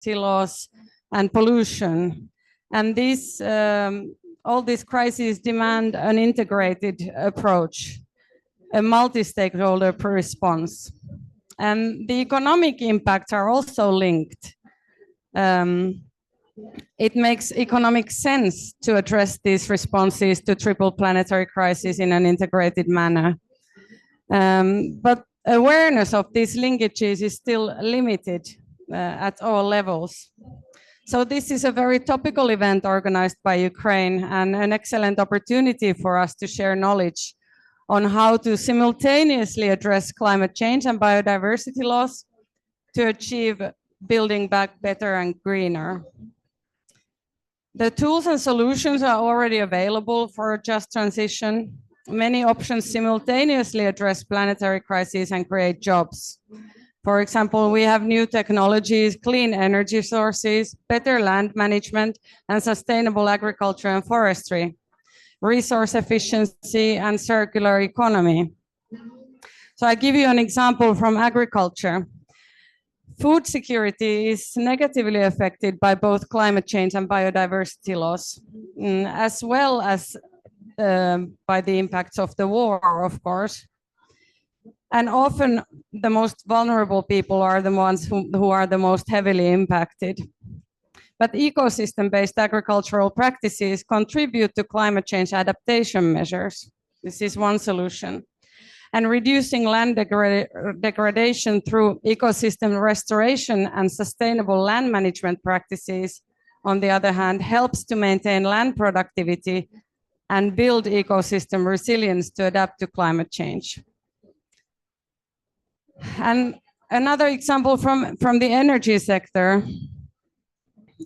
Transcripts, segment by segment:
biodiversity loss, and pollution. And these, all these crises demand an integrated approach, a multi-stakeholder response. And the economic impacts are also linked. It makes economic sense to address these responses to triple planetary crisis in an integrated manner. But awareness of these linkages is still limited at all levels. So this is a very topical event organized by Ukraine and an excellent opportunity for us to share knowledge on how to simultaneously address climate change and biodiversity loss to achieve building back better and greener. The tools and solutions are already available for a just transition. Many options simultaneously address planetary crises and create jobs. For example, we have new technologies, clean energy sources, better land management, and sustainable agriculture and forestry, resource efficiency, and circular economy. So I give you an example from agriculture. Food security is negatively affected by both climate change and biodiversity loss, as well as by the impacts of the war, of course. And often the most vulnerable people are the ones who are the most heavily impacted. But ecosystem-based agricultural practices contribute to climate change adaptation measures. This is one solution. And reducing land degradation through ecosystem restoration and sustainable land management practices, on the other hand, helps to maintain land productivity and build ecosystem resilience to adapt to climate change. And another example from the energy sector.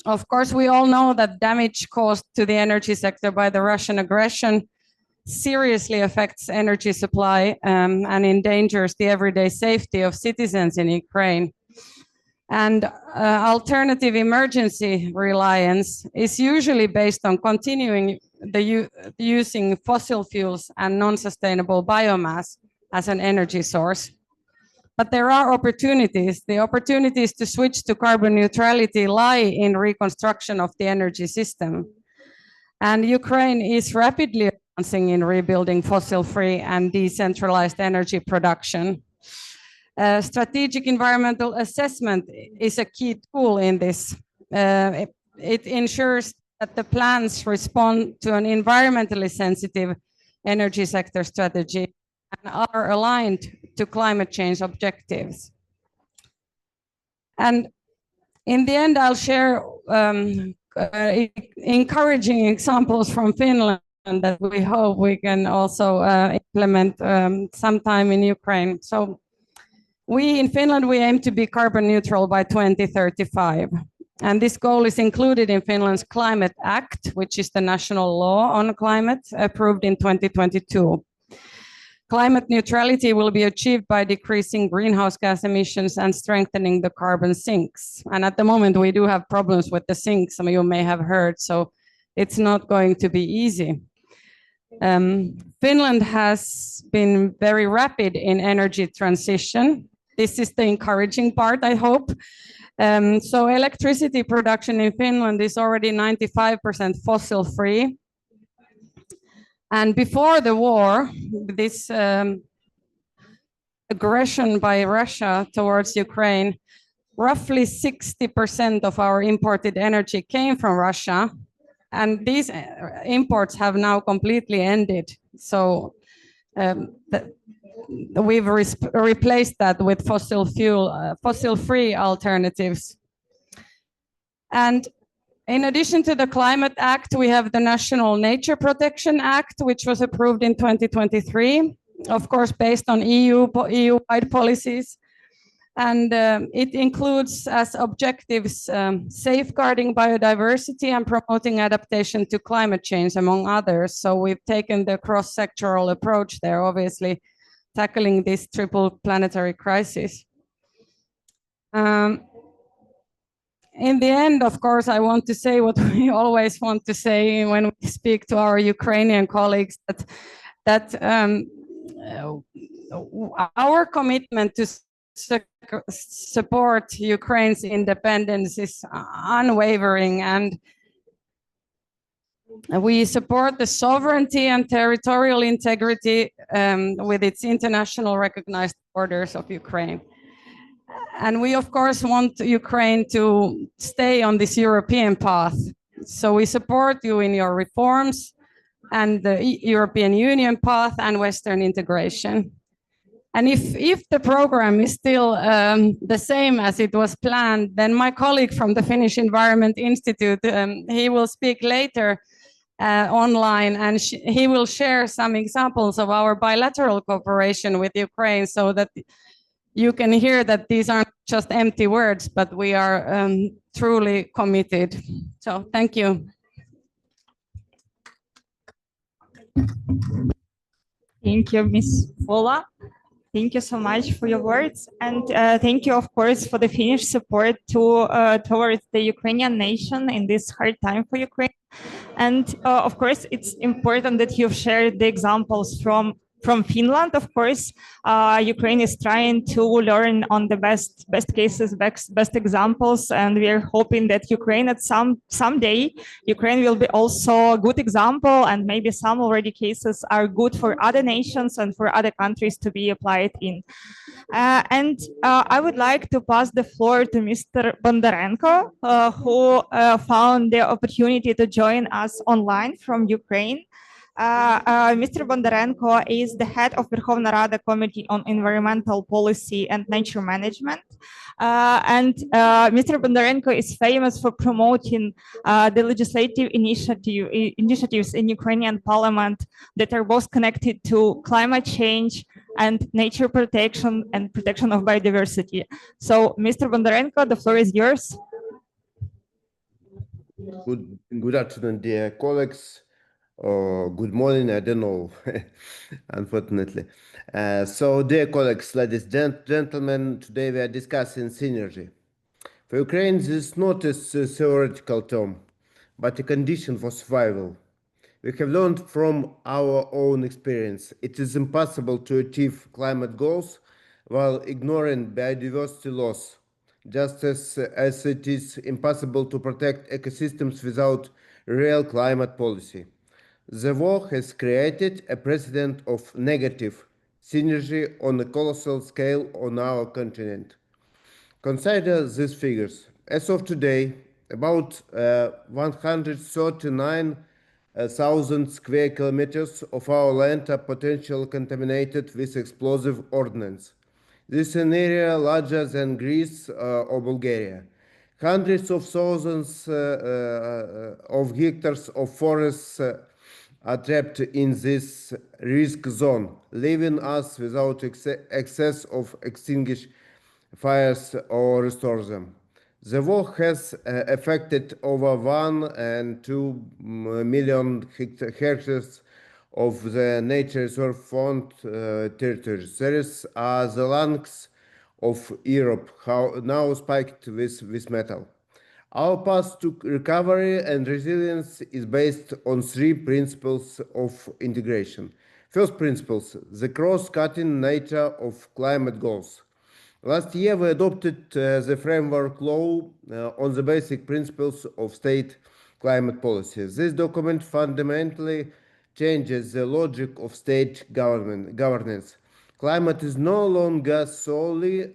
Of course, we all know that damage caused to the energy sector by the Russian aggression seriously affects energy supply and endangers the everyday safety of citizens in Ukraine. And alternative emergency reliance is usually based on continuing using fossil fuels and non-sustainable biomass as an energy source. But there are opportunities. The opportunities to switch to carbon neutrality lie in reconstruction of the energy system. And Ukraine is rapidly advancing in rebuilding fossil-free and decentralized energy production. Strategic environmental assessment is a key tool in this. It ensures that the plans respond to an environmentally sensitive energy sector strategy and are aligned to climate change objectives. And in the end, I'll share encouraging examples from Finland that we hope we can also implement sometime in Ukraine. So we in Finland, we aim to be carbon neutral by 2035. And this goal is included in Finland's Climate Act, which is the national law on climate approved in 2022. Climate neutrality will be achieved by decreasing greenhouse gas emissions and strengthening the carbon sinks. And at the moment, we do have problems with the sinks, some of you may have heard, so it's not going to be easy. Finland has been very rapid in energy transition. This is the encouraging part, I hope. So electricity production in Finland is already 95% fossil-free. And before the war, this aggression by Russia towards Ukraine, roughly 60% of our imported energy came from Russia. And these imports have now completely ended. So we've replaced that with fossil-free alternatives. And in addition to the Climate Act, we have the National Nature Protection Act, which was approved in 2023, of course, based on EU-wide policies. And it includes as objectives safeguarding biodiversity and promoting adaptation to climate change, among others. So we've taken the cross-sectoral approach there, obviously, tackling this triple planetary crisis. In the end, of course, I want to say what we always want to say when we speak to our Ukrainian colleagues, that our commitment to support Ukraine's independence is unwavering, and we support the sovereignty and territorial integrity with its international recognized borders of Ukraine. And we, of course, want Ukraine to stay on this European path. So we support you in your reforms and the European Union path and Western integration. And if the program is still the same as it was planned, then my colleague from the Finnish Environment Institute, he will speak later online, and he will share some examples of our bilateral cooperation with Ukraine, so that you can hear that these aren't just empty words, but we are truly committed. So thank you. Thank you, Ms. Fola. Thank you so much for your words, and thank you, of course, for the Finnish support towards the Ukrainian nation in this hard time for Ukraine. And of course, it's important that you've shared the examples from Finland. Of course, Ukraine is trying to learn on the best cases, best examples, and we are hoping that Ukraine at someday Ukraine will be also a good example, and maybe some already cases are good for other nations and for other countries to be applied in. And I would like to pass the floor to Mr. Bondarenko, who found the opportunity to join us online from Ukraine. Mr. Bondarenko is the head of Верховна Рада Committee on Environmental Policy and Nature Management. And Mr. Bondarenko is famous for promoting the legislative initiatives in Ukrainian parliament that are both connected to climate change and nature protection and protection of biodiversity. So, Mr. Bondarenko, the floor is yours. Good afternoon, dear colleagues. Good morning, I don't know, unfortunately. So, dear colleagues, ladies and gentlemen, today we are discussing synergy. For Ukraine, this is not a theoretical term, but a condition for survival. We have learned from our own experience. It is impossible to achieve climate goals while ignoring biodiversity loss, just as it is impossible to protect ecosystems without real climate policy. The war has created a precedent of negative synergy on a colossal scale on our continent. Consider these figures. As of today, about 139,000 square kilometers of our land are potentially contaminated with explosive ordnance. This is an area larger than Greece or Bulgaria. Hundreds of thousands of hectares of forests are trapped in this risk zone, leaving us without access of extinguish fires or restore them. The war has affected over 1 and 2 million hectares of the nature reserve fund territories. These are the lungs of Europe, now spiked with metal. Our path to recovery and resilience is based on 3 principles of integration. First principle, the cross-cutting nature of climate goals. Last year, we adopted the framework law on the basic principles of state climate policy. This document fundamentally changes the logic of state governance. Climate is no longer solely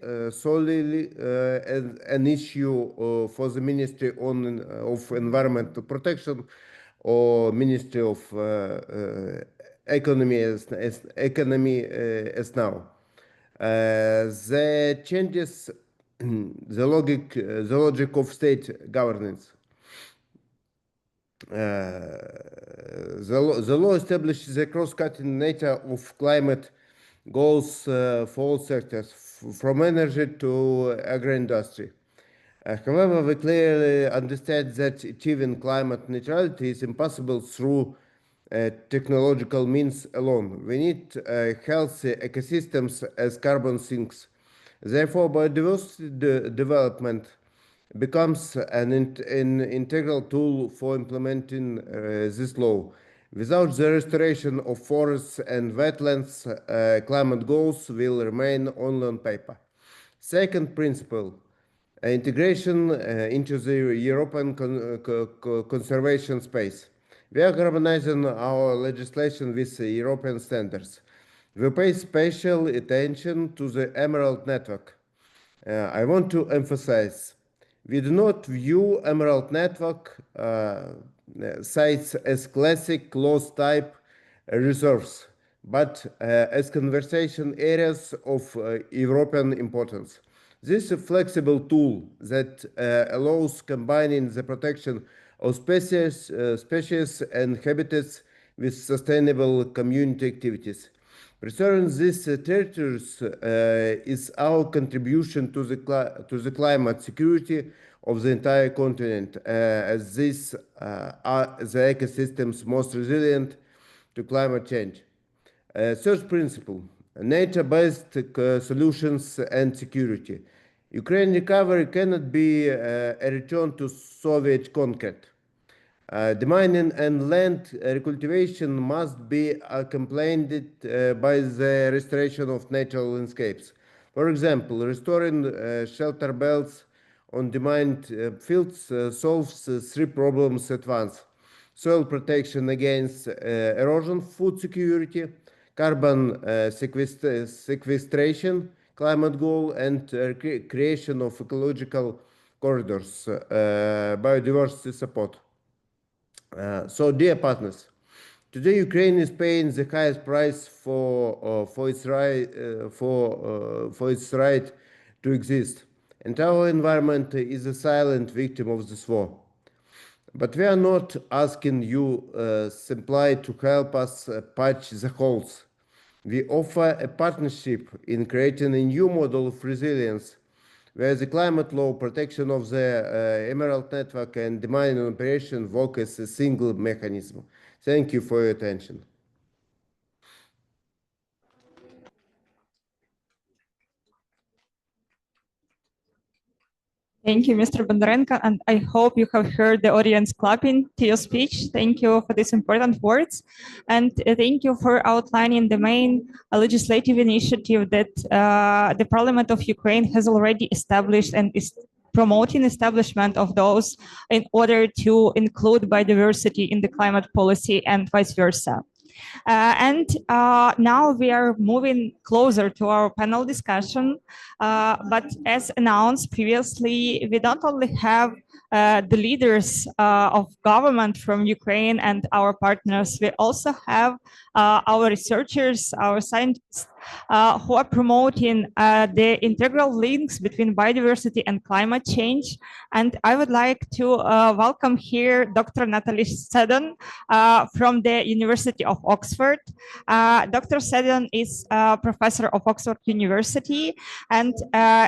an issue for the Ministry of Environmental Protection or Ministry of Economy as now. The changes the logic of state governance. The law establishes the cross-cutting nature of climate goals for all sectors, from energy to agro-industry. However, we clearly understand that achieving climate neutrality is impossible through technological means alone. We need healthy ecosystems as carbon sinks. Therefore, biodiversity development becomes an integral tool for implementing this law. Without the restoration of forests and wetlands, climate goals will remain only on paper. Second principle, integration into the European conservation space. We are harmonizing our legislation with European standards. We pay special attention to the Emerald Network. I want to emphasize, we do not view Emerald Network sites as classic closed type reserves, but as conversation areas of European importance. This is a flexible tool that allows combining the protection of species and habitats with sustainable community activities. Preserving these territories is our contribution to the climate security of the entire continent, as these are the ecosystems most resilient to climate change. Third principle, nature-based solutions and security. Ukraine recovery cannot be a return to Soviet conquest. Demining and land recultivation must be accompanied by the restoration of natural landscapes. For example, restoring shelter belts on demined fields solves three problems at once: soil protection against erosion, food security, carbon sequestration, climate goal, and creation of ecological corridors, biodiversity support. So, dear partners, today Ukraine is paying the highest price for its right to exist, and our environment is a silent victim of this war. But we are not asking you simply to help us patch the holes. We offer a partnership in creating a new model of resilience, where the climate law, protection of the Emerald Network, and demining operation work as a single mechanism. Thank you for your attention. Thank you, Mr. Bondarenko, and I hope you have heard the audience clapping to your speech. Thank you for these important words, and thank you for outlining the main legislative initiative that the Parliament of Ukraine has already established and is promoting establishment of those in order to include biodiversity in the climate policy and vice versa. Now we are moving closer to our panel discussion, but as announced previously, we don't only have the leaders of government from Ukraine and our partners, we also have our researchers, our scientists, who are promoting the integral links between biodiversity and climate change. And I would like to welcome here Dr. Natalie Seddon from the University of Oxford. Dr. Seddon is a professor of Oxford University, and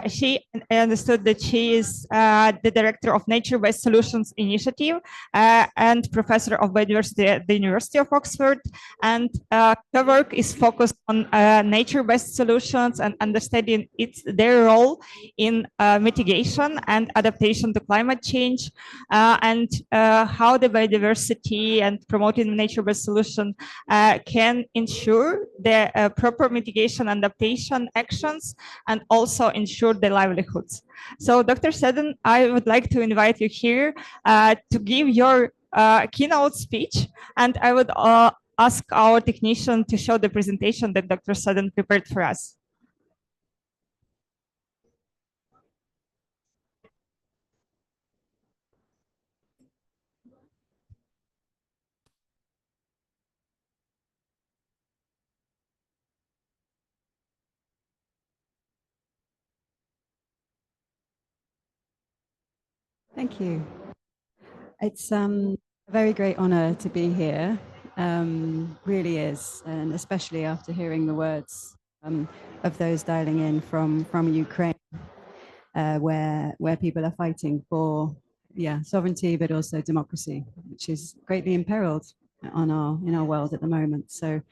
she understood that she is the director of Nature-Based Solutions Initiative and professor of biodiversity at the University of Oxford. And her work is focused on nature-based solutions and understanding their role in mitigation and adaptation to climate change, and how the biodiversity and promoting nature-based solution can ensure the proper mitigation and adaptation actions and also ensure the livelihoods. So, Dr. Seddon, I would like to invite you here to give your keynote speech, and I would ask our technician to show the presentation that Dr. Seddon prepared for us. Thank you. It's a very great honor to be here, really is, and especially after hearing the words of those dialing in from Ukraine, where people are fighting for sovereignty, but also democracy, which is greatly imperiled in our world at the moment. So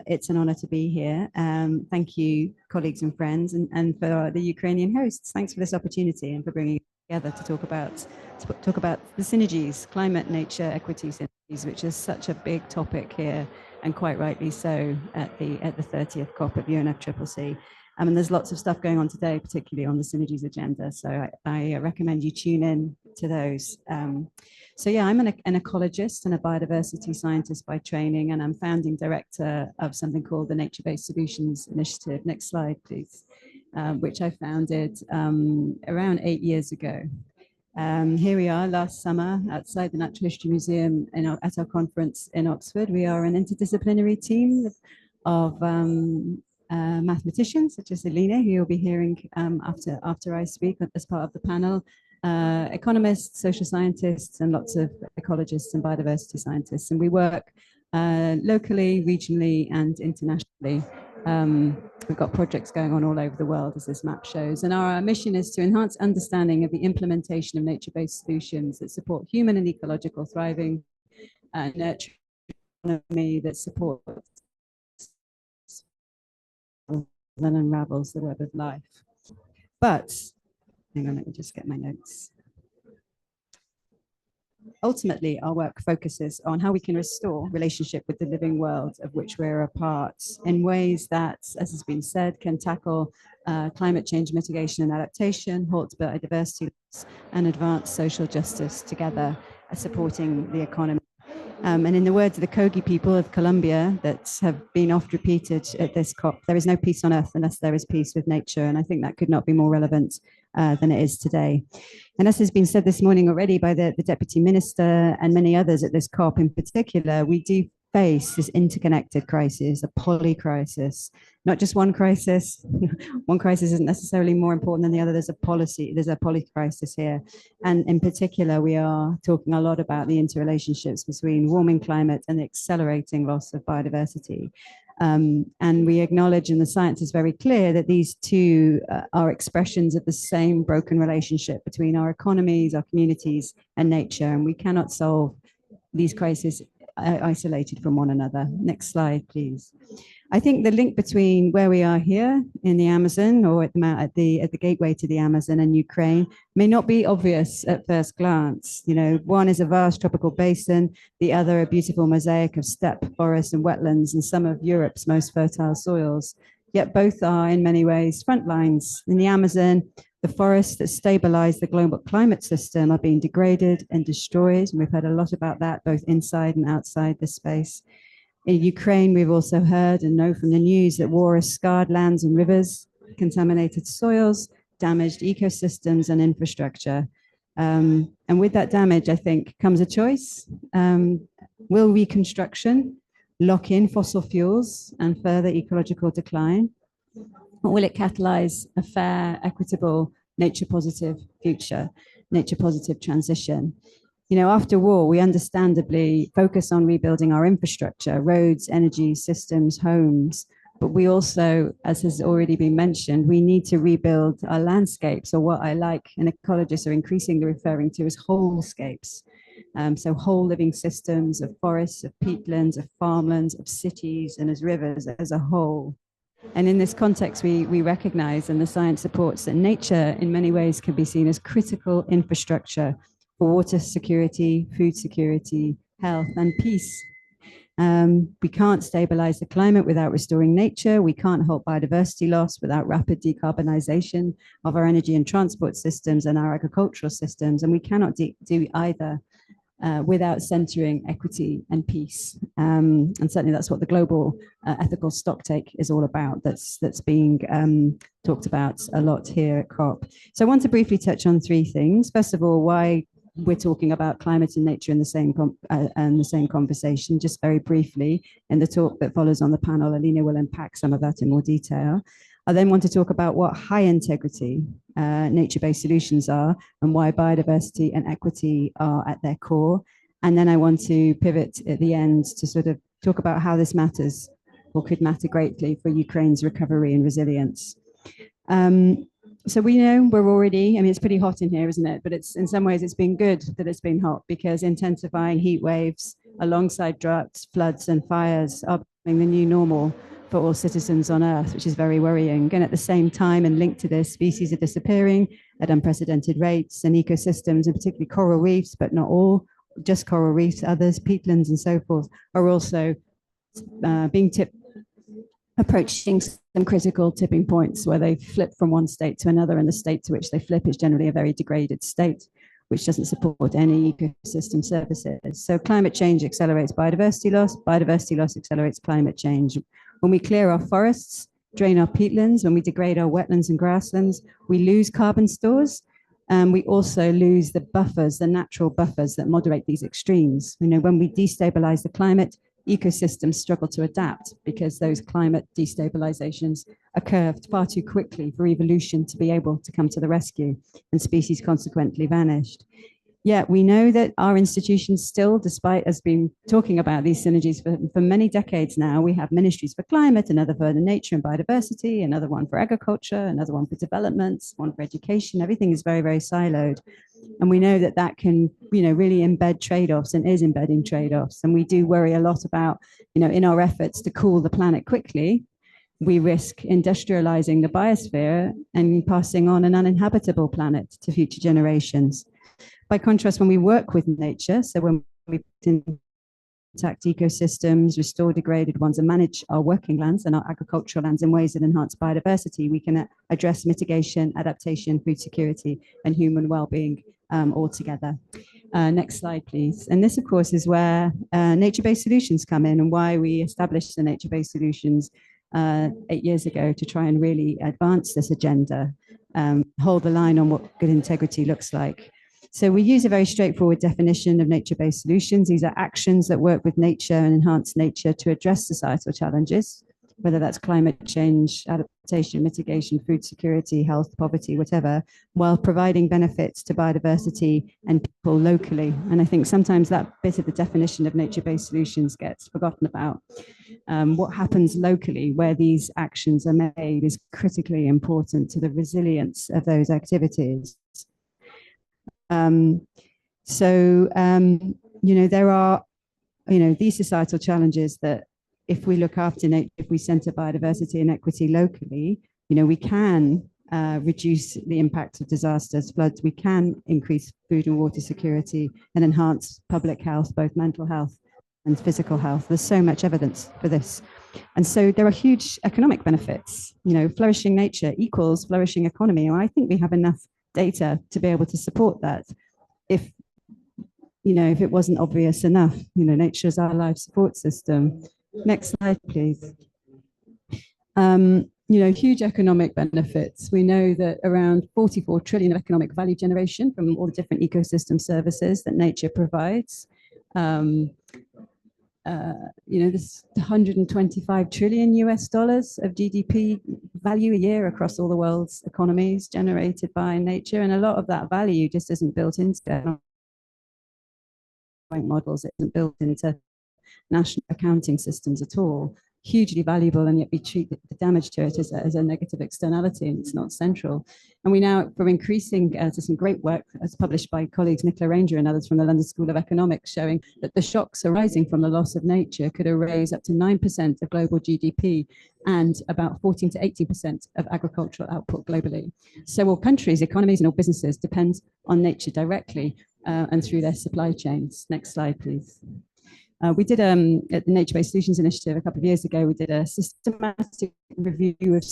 it's an honor to be here. Thank you, colleagues and friends, and for the Ukrainian hosts. Thanks for this opportunity and for bringing together to talk about the synergies, climate, nature, equity synergies, which is such a big topic here, and quite rightly so at the 30th COP of UNFCCC. And there's lots of stuff going on today, particularly on the synergies agenda. So I recommend you tune in to those. So yeah, I'm an ecologist and a biodiversity scientist by training, and I'm founding director of something called the Nature-Based Solutions Initiative. Next slide, please. Which I founded around 8 years ago. Here we are last summer outside the Natural History Museum at our conference in Oxford. We are an interdisciplinary team of mathematicians such as Alіне, who you'll be hearing after I speak as part of the panel, economists, social scientists, and lots of ecologists and biodiversity scientists. And we work locally, regionally, and internationally. We've got projects going on all over the world, as this map shows. And our mission is to enhance understanding of the implementation of nature-based solutions that support human and ecological thriving and nurture economy that supports and unravels the web of life. But, hang on, let me just get my notes. Ultimately, our work focuses on how we can restore relationship with the living world of which we're a part in ways that, as has been said, can tackle climate change mitigation and adaptation, halt biodiversity loss, and advance social justice together, supporting the economy. And in the words of the Kogi people of Colombia that have been oft repeated at this COP, there is no peace on earth unless there is peace with nature. And I think that could not be more relevant than it is today. And as has been said this morning already by the Deputy Minister and many others at this COP in particular, we do face this interconnected crisis, a poly crisis, not just one crisis. One crisis isn't necessarily more important than the other. There's a poly crisis here. And in particular, we are talking a lot about the interrelationships between warming climate and the accelerating loss of biodiversity. And we acknowledge, and the science is very clear, that these two are expressions of the same broken relationship between our economies, our communities, and nature. And we cannot solve these crises isolated from one another. Next slide, please. I think the link between where we are here in the Amazon, or at the gateway to the Amazon and Ukraine, may not be obvious at first glance. You know, one is a vast tropical basin, the other a beautiful mosaic of steppe, forests, and wetlands, and some of Europe's most fertile soils. Yet both are in many ways front lines. In the Amazon, the forests that stabilize the global climate system are being degraded and destroyed. And we've heard a lot about that, both inside and outside this space. In Ukraine, we've also heard and know from the news that war has scarred lands and rivers, contaminated soils, damaged ecosystems and infrastructure. And with that damage, I think, comes a choice. Will reconstruction lock in fossil fuels and further ecological decline? Or will it catalyze a fair, equitable, nature-positive future, nature-positive transition? You know, after war, we understandably focus on rebuilding our infrastructure, roads, energy systems, homes. But we also, as has already been mentioned, we need to rebuild our landscapes, or what I like and ecologists are increasingly referring to as wholescapes. So whole living systems of forests, of peatlands, of farmlands, of cities, and as rivers as a whole. And in this context, we recognize, and the science supports, that nature in many ways can be seen as critical infrastructure for water security, food security, health, and peace. We can't stabilize the climate without restoring nature. We can't halt biodiversity loss without rapid decarbonization of our energy and transport systems and our agricultural systems. And we cannot do either without centering equity and peace. And certainly that's what the global ethical stocktake is all about. That's being talked about a lot here at COP. So I want to briefly touch on three things. First of all, why we're talking about climate and nature in the same conversation, just very briefly. In the talk that follows on the panel, Alіне will unpack some of that in more detail. I then want to talk about what high integrity nature-based solutions are and why biodiversity and equity are at their core. And then I want to pivot at the end to sort of talk about how this matters, or could matter greatly, for Ukraine's recovery and resilience. So we know we're already, I mean, it's pretty hot in here, isn't it? But it's, in some ways, it's been good that it's been hot, because intensifying heat waves alongside droughts, floods, and fires are becoming the new normal for all citizens on Earth, which is very worrying. And at the same time, and linked to this, species are disappearing at unprecedented rates, and ecosystems, and particularly coral reefs, but not all, just coral reefs, others, peatlands, and so forth, are also being tipped approaching some critical tipping points where they flip from one state to another, and the state to which they flip is generally a very degraded state, which doesn't support any ecosystem services. So climate change accelerates biodiversity loss accelerates climate change. When we clear our forests, drain our peatlands, when we degrade our wetlands and grasslands, we lose carbon stores. And we also lose the buffers, the natural buffers that moderate these extremes. You know, when we destabilize the climate, ecosystems struggle to adapt because those climate destabilizations occur far too quickly for evolution to be able to come to the rescue, and species consequently vanished. Yet we know that our institutions still, despite us being talking about these synergies for many decades now, we have ministries for climate, another for nature and biodiversity, another one for agriculture, another one for development, one for education. Everything is very, very siloed. And we know that that can, you know, really embed trade-offs and is embedding trade-offs. And we do worry a lot about, you know, in our efforts to cool the planet quickly, we risk industrializing the biosphere and passing on an uninhabitable planet to future generations. By contrast, when we work with nature, so when we intact ecosystems, restore degraded ones, and manage our working lands and our agricultural lands in ways that enhance biodiversity, we can address mitigation, adaptation, food security, and human well-being all together. Next slide, please. And this, of course, is where nature-based solutions come in, and why we established the nature-based solutions 8 years ago to try and really advance this agenda, hold the line on what good integrity looks like. So we use a very straightforward definition of nature-based solutions. These are actions that work with nature and enhance nature to address societal challenges, whether that's climate change, adaptation, mitigation, food security, health, poverty, whatever, while providing benefits to biodiversity and people locally. And I think sometimes that bit of the definition of nature-based solutions gets forgotten about. What happens locally where these actions are made is critically important to the resilience of those activities. There are, these societal challenges that if we look after nature, if we center biodiversity and equity locally, we can reduce the impact of disasters, floods, we can increase food and water security and enhance public health, both mental health and physical health. There's so much evidence for this. And so there are huge economic benefits. Flourishing nature equals flourishing economy. And I think we have enough data to be able to support that. If it wasn't obvious enough, nature is our life support system. Next slide, please. Huge economic benefits. We know that around 44 trillion of economic value generation from all the different ecosystem services that nature provides. This 125 trillion US dollars of GDP value a year across all the world's economies generated by nature. And a lot of that value just isn't built into economic models. It isn't built into national accounting systems at all. Hugely valuable, and yet we treat the damage to it as a negative externality, and it's not central. And we now, from increasing to some great work as published by colleagues Nicola Ranger and others from the London School of Economics, showing that the shocks arising from the loss of nature could erase up to 9% of global GDP and about 14 to 18% of agricultural output globally. So all countries, economies, and all businesses depend on nature directly and through their supply chains. Next slide, please. We did at the Nature-Based Solutions Initiative a couple of years ago, we did a systematic review of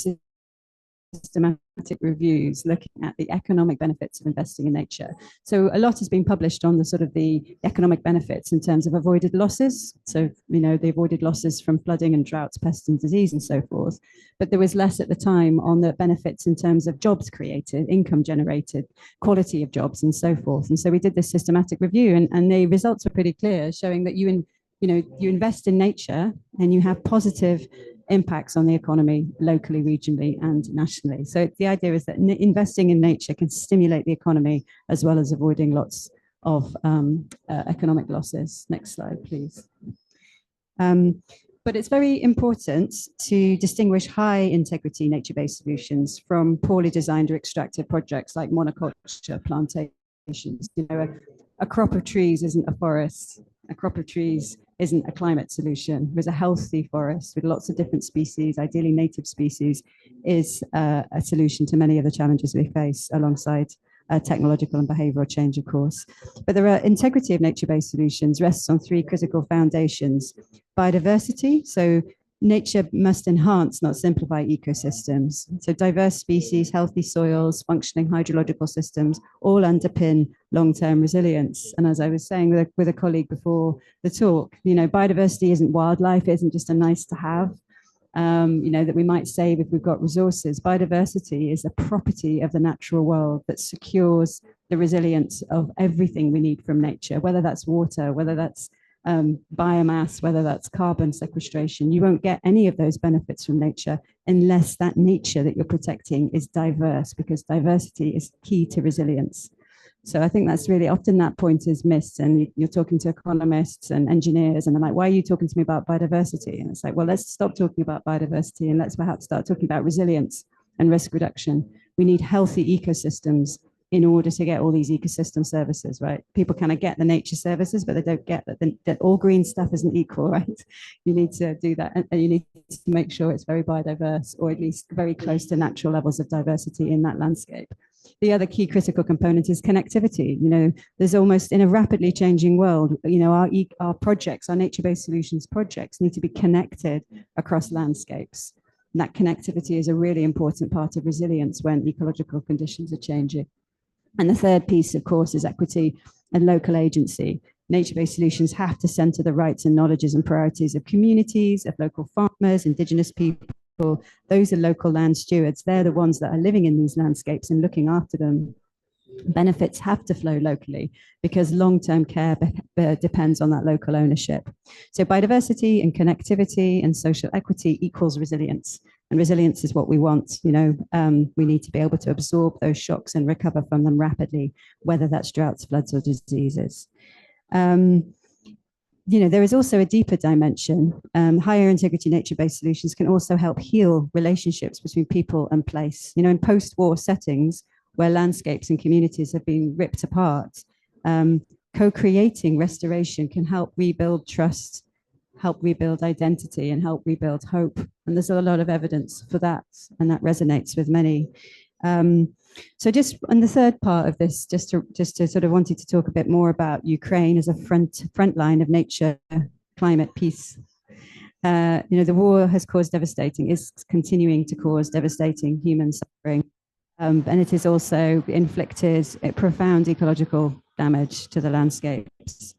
systematic reviews looking at the economic benefits of investing in nature. So a lot has been published on the economic benefits in terms of avoided losses. So, the avoided losses from flooding and droughts, pests and disease and so forth. But there was less at the time on the benefits in terms of jobs created, income generated, quality of jobs and so forth. And so we did this systematic review, and the results were pretty clear, showing that you invest in nature and you have positive impacts on the economy locally, regionally, and nationally. So the idea is that investing in nature can stimulate the economy as well as avoiding lots of economic losses. Next slide, please. But it's very important to distinguish high integrity nature-based solutions from poorly designed or extractive projects like monoculture plantations. A crop of trees isn't a forest. A crop of trees isn't a climate solution. There's a healthy forest with lots of different species, ideally native species, is a solution to many of the challenges we face alongside technological and behavioral change, of course. But the integrity of nature-based solutions rests on three critical foundations. Biodiversity, so nature must enhance, not simplify ecosystems. So diverse species, healthy soils, functioning hydrological systems all underpin long-term resilience. And as I was saying with a colleague before the talk, you know, biodiversity isn't wildlife, it isn't just a nice to have, you know, that we might save if we've got resources. Biodiversity is a property of the natural world that secures the resilience of everything we need from nature, whether that's water, whether that's biomass, whether that's carbon sequestration. You won't get any of those benefits from nature unless that nature that you're protecting is diverse, because diversity is key to resilience. So I think that's really often that point is missed, and you're talking to economists and engineers and they're like, why are you talking to me about biodiversity? And it's like, well, let's stop talking about biodiversity and let's perhaps start talking about resilience and risk reduction. We need healthy ecosystems in order to get all these ecosystem services, right? People kind of get the nature services, but they don't get that all green stuff isn't equal, right? You need to do that, and you need to make sure it's very biodiverse, or at least very close to natural levels of diversity in that landscape. The other key critical component is connectivity. You know, there's almost, in a rapidly changing world, you know, our projects, our nature-based solutions projects need to be connected across landscapes. And that connectivity is a really important part of resilience when ecological conditions are changing. And the third piece, of course, is equity and local agency. Nature-based solutions have to center the rights and knowledges and priorities of communities, of local farmers, indigenous people. Those are local land stewards. They're the ones that are living in these landscapes and looking after them. Benefits have to flow locally because long-term care depends on that local ownership. So biodiversity and connectivity and social equity equals resilience. And resilience is what we want. You know, we need to be able to absorb those shocks and recover from them rapidly, whether that's droughts, floods, or diseases. You know, there is also a deeper dimension. Higher integrity nature-based solutions can also help heal relationships between people and place. You know, in post-war settings where landscapes and communities have been ripped apart, co-creating restoration can help rebuild trust, help rebuild identity, and help rebuild hope. And there's a lot of evidence for that, and that resonates with many. So just on the third part of this, just to sort of wanted to talk a bit more about Ukraine as a front line of nature, climate, peace. You know, the war has caused is continuing to cause devastating human suffering. And it has also inflicted profound ecological damage to the landscapes.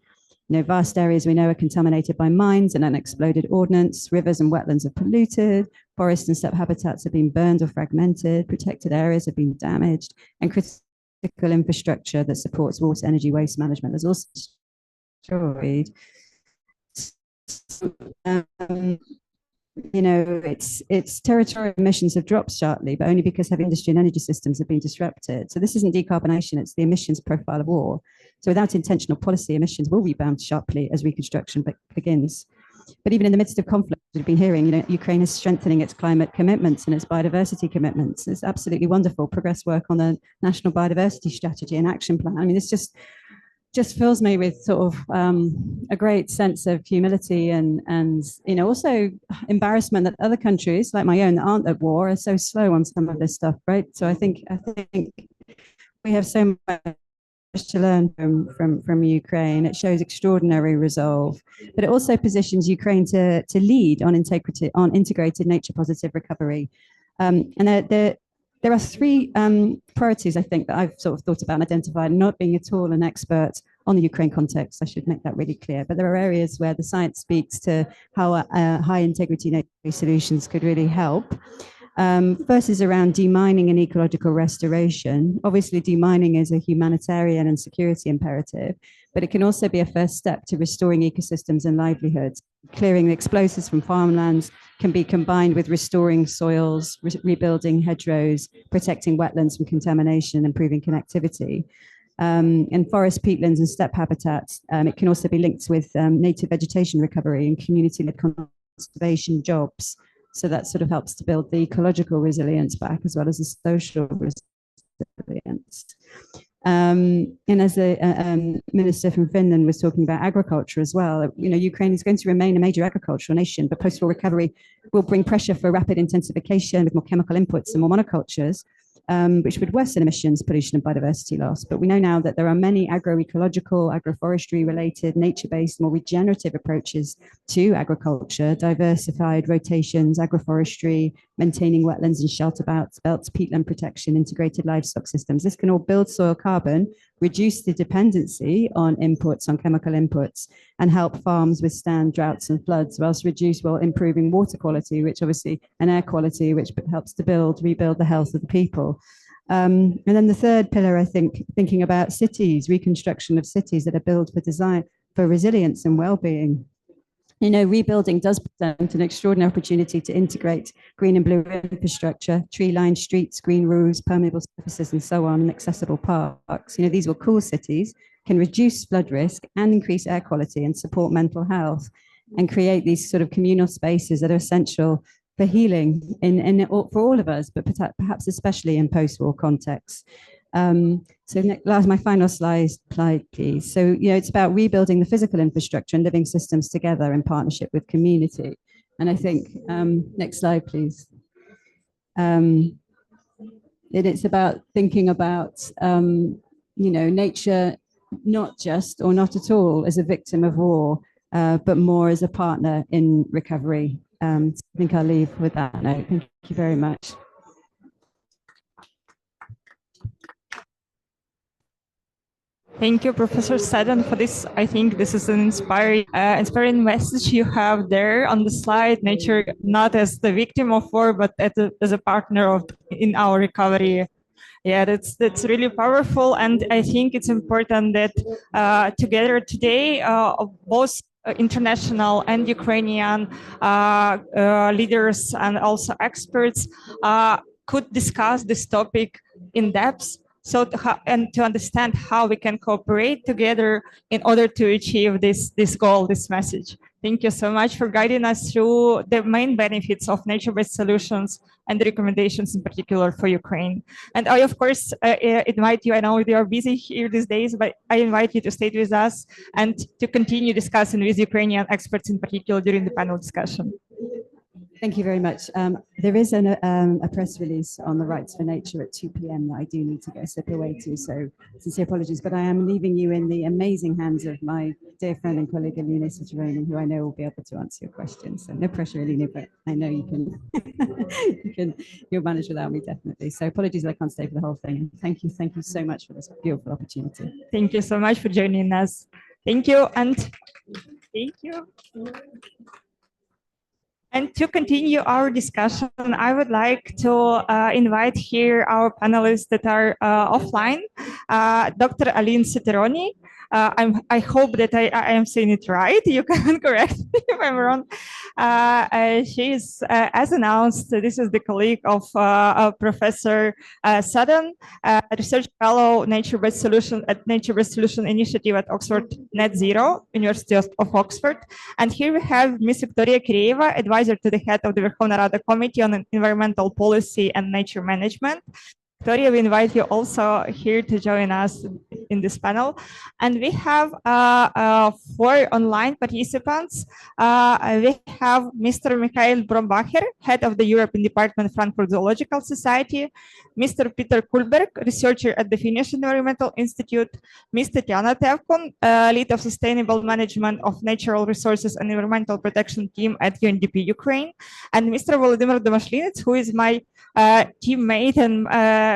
You know, vast areas we know are contaminated by mines and unexploded ordnance. Rivers and wetlands are polluted. Forests and steppe habitats have been burned or fragmented. Protected areas have been damaged. And critical infrastructure that supports water, energy, waste management has also destroyed. You know, its territorial emissions have dropped sharply, but only because heavy industry and energy systems have been disrupted. So this isn't decarbonation, it's the emissions profile of war. So without intentional policy, emissions will rebound sharply as reconstruction begins. But even in the midst of conflict, we've been hearing, you know, Ukraine is strengthening its climate commitments and its biodiversity commitments. It's absolutely wonderful. Progress work on the National Biodiversity Strategy and Action Plan. I mean, it's just fills me with sort of a great sense of humility and you know, also embarrassment that other countries like my own that aren't at war are so slow on some of this stuff, right? So I think we have so much to learn from Ukraine. It shows extraordinary resolve, but it also positions Ukraine to lead on integrated nature positive recovery. And there are three priorities, I think, that I've sort of thought about and identified, not being at all an expert on the Ukraine context. I should make that really clear. But there are areas where the science speaks to how high integrity nature solutions could really help. First is around demining and ecological restoration. Obviously, demining is a humanitarian and security imperative, but it can also be a first step to restoring ecosystems and livelihoods. Clearing the explosives from farmlands can be combined with restoring soils, rebuilding hedgerows, protecting wetlands from contamination, improving connectivity. In forest peatlands and steppe habitats, it can also be linked with native vegetation recovery and community-led conservation jobs. So that sort of helps to build the ecological resilience back as well as the social resilience. And as the minister from Finland was talking about agriculture as well, you know, Ukraine is going to remain a major agricultural nation, but post-war recovery will bring pressure for rapid intensification with more chemical inputs and more monocultures. which would worsen emissions, pollution, and biodiversity loss. But we know now that there are many agroecological, agroforestry-related, nature-based, more regenerative approaches to agriculture, diversified rotations, agroforestry, maintaining wetlands and shelter belts, peatland protection, integrated livestock systems. This can all build soil carbon, reduce the dependency on imports, on chemical inputs, and help farms withstand droughts and floods, whilst improving water quality, which obviously, and air quality, which helps to rebuild the health of the people. And then the third pillar, I think, thinking about cities, reconstruction of cities that are built for resilience and well-being. You know, rebuilding does present an extraordinary opportunity to integrate green and blue infrastructure, tree-lined streets, green roofs, permeable surfaces, and so on, and accessible parks. You know, these will cool cities, can reduce flood risk and increase air quality and support mental health, and create these sort of communal spaces that are essential for healing for all of us, but perhaps especially in post-war contexts. So my final slide, please. So, you know, it's about rebuilding the physical infrastructure and living systems together in partnership with community. And I think, next slide, please. It's about thinking about, you know, nature, not just or not at all as a victim of war, but more as a partner in recovery. I think I'll leave with that note. Thank you very much. Thank you, Professor Seddon, for this. I think this is an inspiring message you have there on the slide. Nature not as the victim of war, but as a partner in our recovery. Yeah, that's really powerful, and I think it's important that together today, both international and Ukrainian leaders and also experts could discuss this topic in depth. So to understand how we can cooperate together in order to achieve this goal, this message. Thank you so much for guiding us through the main benefits of nature-based solutions and the recommendations in particular for Ukraine. And I, of course, invite you, I know you are busy here these days, but I invite you to stay with us and to continue discussing with Ukrainian experts in particular during the panel discussion. Thank you very much. There is a press release on the rights for nature at 2 p.m. that I do need to go slip away to, so sincere apologies, but I am leaving you in the amazing hands of my dear friend and colleague Alene Soterroní, who I know will be able to answer your questions. So no pressure, Alene, but I know you can, you'll manage without me, definitely. So apologies that I can't stay for the whole thing. Thank you so much for this beautiful opportunity. Thank you so much for joining us. Thank you, and thank you. And to continue our discussion, I would like to invite here our panelists that are offline, Dr. Alіне Soterroní. I hope that I am saying it right. You can correct me if I'm wrong. She is, as announced, this is the colleague of Professor Seddon, research fellow nature-based solution at Nature-Based Solution Initiative at Oxford Net Zero, University of Oxford. And here we have Ms. Vікторія Киреєва, advisor to the head of the Верховної Ради Committee on Environmental Policy and Nature Management. Victoria, we invite you also here to join us in this panel. And we have 4 online participants. We have Mr. Michael Brombacher, head of the European Department, Frankfurt Zoological Society, Mr. Peter Kullberg, researcher at the Finnish Environmental Institute, Ms. Tatiana Tevkun, lead of Sustainable Management of Natural Resources and Environmental Protection Team at UNDP Ukraine, and Mr. Volodymyr Domashlinets, who is my teammate and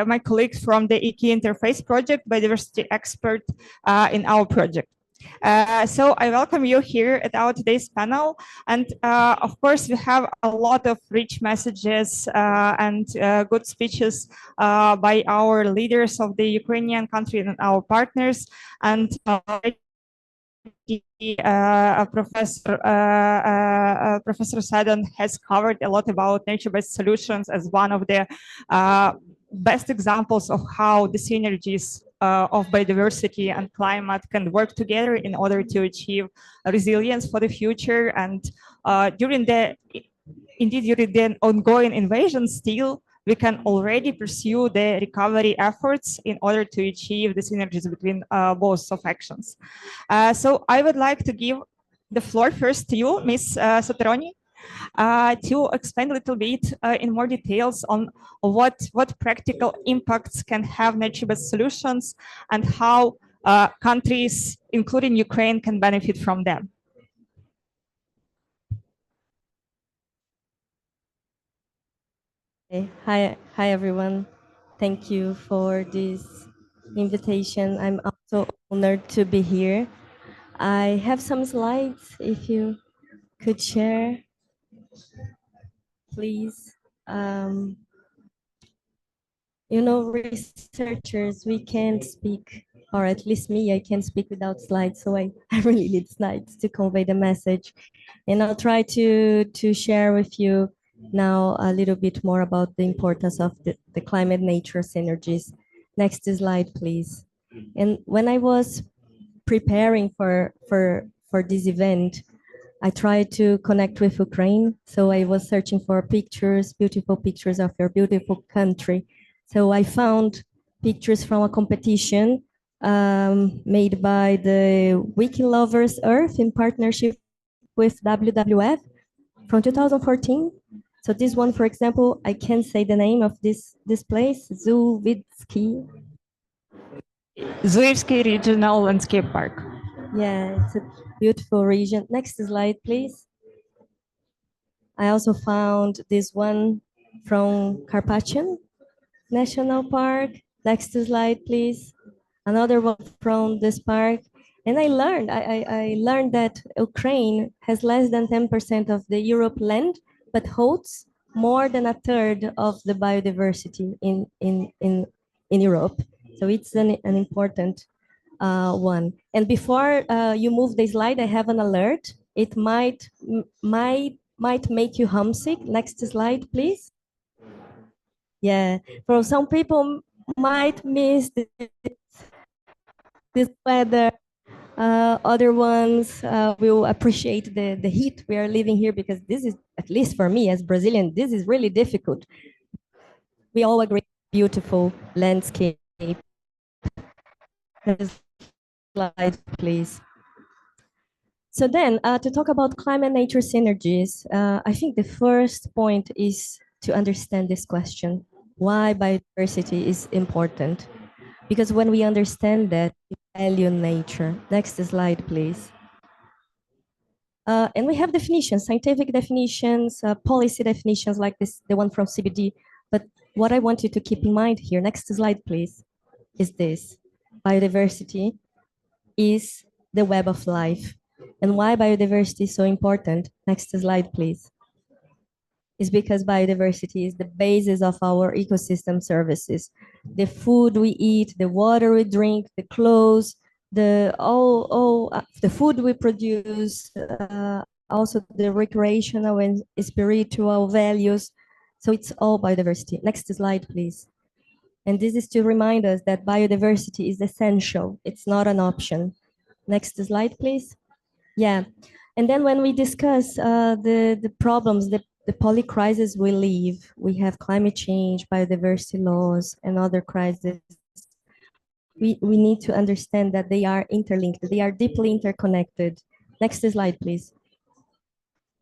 my colleague from the IKI-Interface project, biodiversity expert in our project. So I welcome you here at our today's panel. And of course, we have a lot of rich messages and good speeches by our leaders of the Ukrainian country and our partners. And Professor Seddon has covered a lot about nature-based solutions as one of the best examples of how the synergies of biodiversity and climate can work together in order to achieve resilience for the future. And during the ongoing invasion still, we can already pursue the recovery efforts in order to achieve the synergies between both of actions. So I would like to give the floor first to you, Ms. Soterroní. to explain a little bit in more details on what practical impacts can have nature-based solutions and how countries, including Ukraine, can benefit from them. Hi everyone. Thank you for this invitation. I'm also honored to be here. I have some slides if you could share, please. You know, researchers, we can't speak, or at least me, I can't speak without slides, so I really need slides to convey the message. And I'll try to share with you now a little bit more about the importance of the climate-nature synergies. Next slide, please. And when I was preparing for this event, I tried to connect with Ukraine. So I was searching for pictures, beautiful pictures of your beautiful country. So I found pictures from a competition made by the Wiki Lovers Earth in partnership with WWF from 2014. So this one, for example, I can't say the name of this place, Zuwitsky. Zuivsky Regional Landscape Park. Yeah, it's a beautiful region. Next slide, please. I also found this one from Carpathian National Park. Next slide, please. Another one from this park. And I learned that Ukraine has less than 10% of the Europe land, but holds more than a third of the biodiversity in Europe. So it's an important one. And before you move the slide, I have an alert. It might make you homesick. Next slide, please. Yeah, for some people might miss this weather. Other ones will appreciate the heat we are living here, because this is, at least for me as Brazilian, this is really difficult. We all agree, beautiful landscape. Slide, please. So then, to talk about climate-nature synergies, I think the first point is to understand this question: why biodiversity is important? Because when we understand that, we value nature. Next slide, please. And we have definitions, scientific definitions, policy definitions like this, the one from CBD. But what I want you to keep in mind here, next slide, please, is this: biodiversity is the web of life. And why biodiversity is so important? Next slide, please. Is because biodiversity is the basis of our ecosystem services. The food we eat, the water we drink, the clothes, the food we produce, also the recreational and spiritual values. So it's all biodiversity. Next slide, please. And this is to remind us that biodiversity is essential. It's not an option. Next slide, please. Yeah. And then when we discuss the problems, the polycrisis we live, we have climate change, biodiversity loss, and other crises. We need to understand that they are interlinked, they are deeply interconnected. Next slide, please.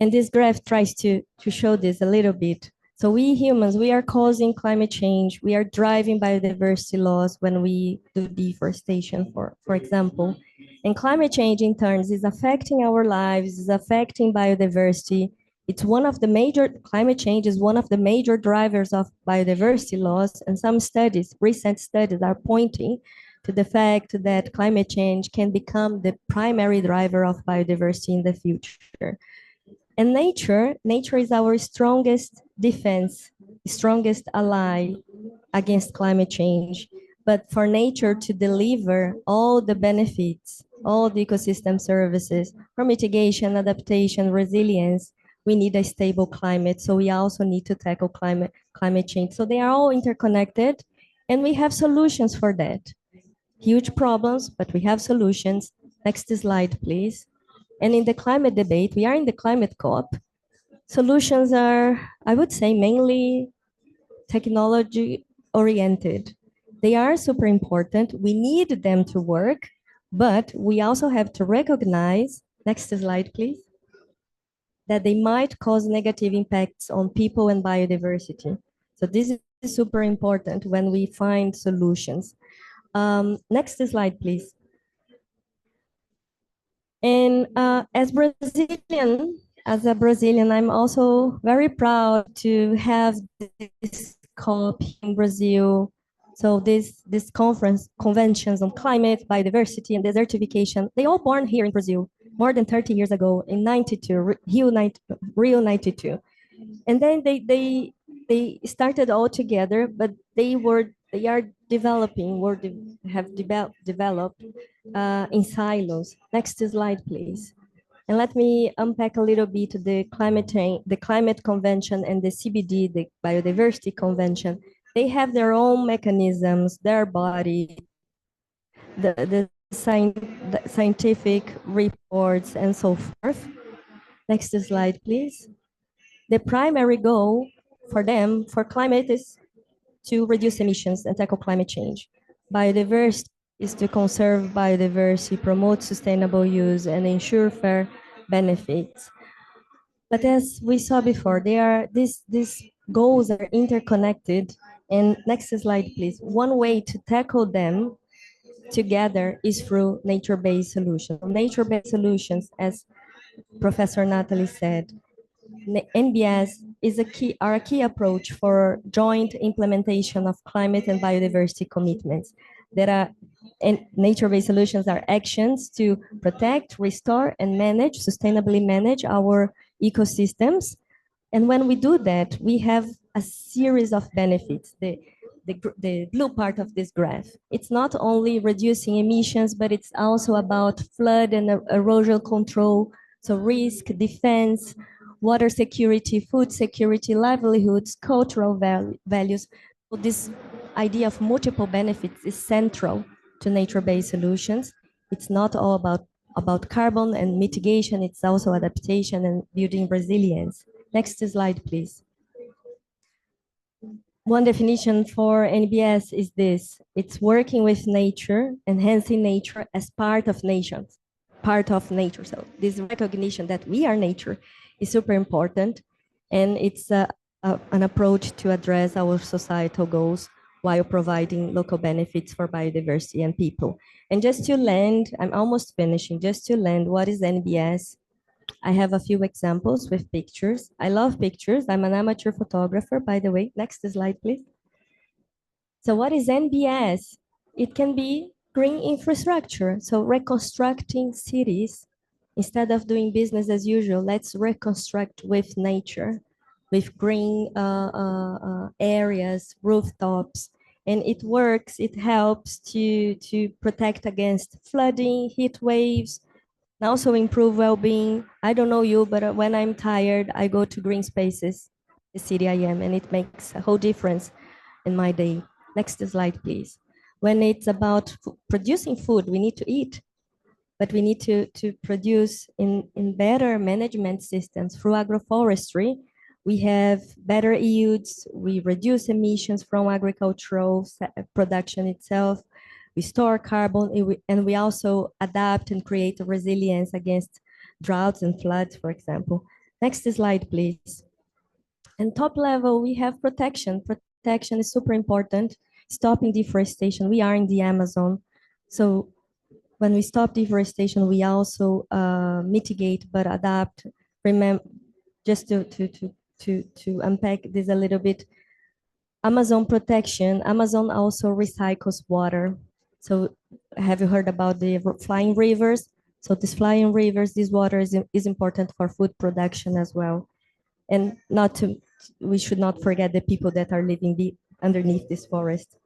And this graph tries to show this a little bit. So we humans, we are causing climate change. We are driving biodiversity loss when we do deforestation, for example. And climate change in turn is affecting our lives, is affecting biodiversity. It's one of the major, climate change is one of the major drivers of biodiversity loss. And some studies, recent studies, are pointing to the fact that climate change can become the primary driver of biodiversity in the future. And nature is our strongest defense, strongest ally against climate change. But for nature to deliver all the benefits, all the ecosystem services for mitigation, adaptation, resilience, we need a stable climate. So we also need to tackle climate change. So they are all interconnected, and we have solutions for that. Huge problems, but we have solutions. Next slide, please. And in the climate debate, we are in the climate COP. Solutions are, I would say, mainly technology oriented. They are super important. We need them to work, but we also have to recognize, next slide, please, that they might cause negative impacts on people and biodiversity. So this is super important when we find solutions. Next slide, please. And as a Brazilian, I'm also very proud to have this COP in Brazil. So this conventions on climate, biodiversity, and desertification, they all born here in Brazil more than 30 years ago in 92, Rio 92. And then they started all together, but they are developing, have developed in silos. Next slide, please. And let me unpack a little bit the climate convention and the CBD, the biodiversity convention. They have their own mechanisms, their body, the scientific reports, and so forth. Next slide, please. The primary goal for them, for climate, is to reduce emissions and tackle climate change. Biodiversity is to conserve biodiversity, promote sustainable use, and ensure fair benefits. But as we saw before, these goals are interconnected. And next slide, please. One way to tackle them together is through nature-based solutions. Nature-based solutions, as Professor Natalie said, NBS are a key approach for joint implementation of climate and biodiversity commitments. Nature-based solutions are actions to protect, restore, and sustainably manage our ecosystems. And when we do that, we have a series of benefits. The blue part of this graph. It's not only reducing emissions, but it's also about flood and erosion control, so risk, defense, water security, food security, livelihoods, cultural values. So this idea of multiple benefits is central to nature-based solutions. It's not all about carbon and mitigation, it's also adaptation and building resilience. Next slide, please. One definition for NBS is this: it's working with nature, enhancing nature as part of nature. So this recognition that we are nature is super important, and it's an approach to address our societal goals while providing local benefits for biodiversity and people. And just to land, I'm almost finishing, just to land, what is NBS? I have a few examples with pictures. I love pictures. I'm an amateur photographer, by the way. Next slide, please. So what is NBS? It can be green infrastructure. So reconstructing cities, instead of doing business as usual, let's reconstruct with nature, with green areas, rooftops. And it works, it helps to protect against flooding, heat waves, and also improve well-being. I don't know you, but when I'm tired, I go to green spaces, the city I am, and it makes a whole difference in my day. Next slide, please. When it's about producing food, we need to eat, but we need to produce in better management systems through agroforestry. We have better yields, we reduce emissions from agricultural production itself, we store carbon, and we also adapt and create a resilience against droughts and floods, for example. Next slide, please. And top level, we have protection. Protection is super important. Stopping deforestation. We are in the Amazon. So when we stop deforestation, we also mitigate, but adapt. Remember, just to unpack this a little bit, Amazon protection, Amazon also recycles water. So have you heard about the flying rivers? So these flying rivers, this water is important for food production as well. And we should not forget the people that are living underneath this forest.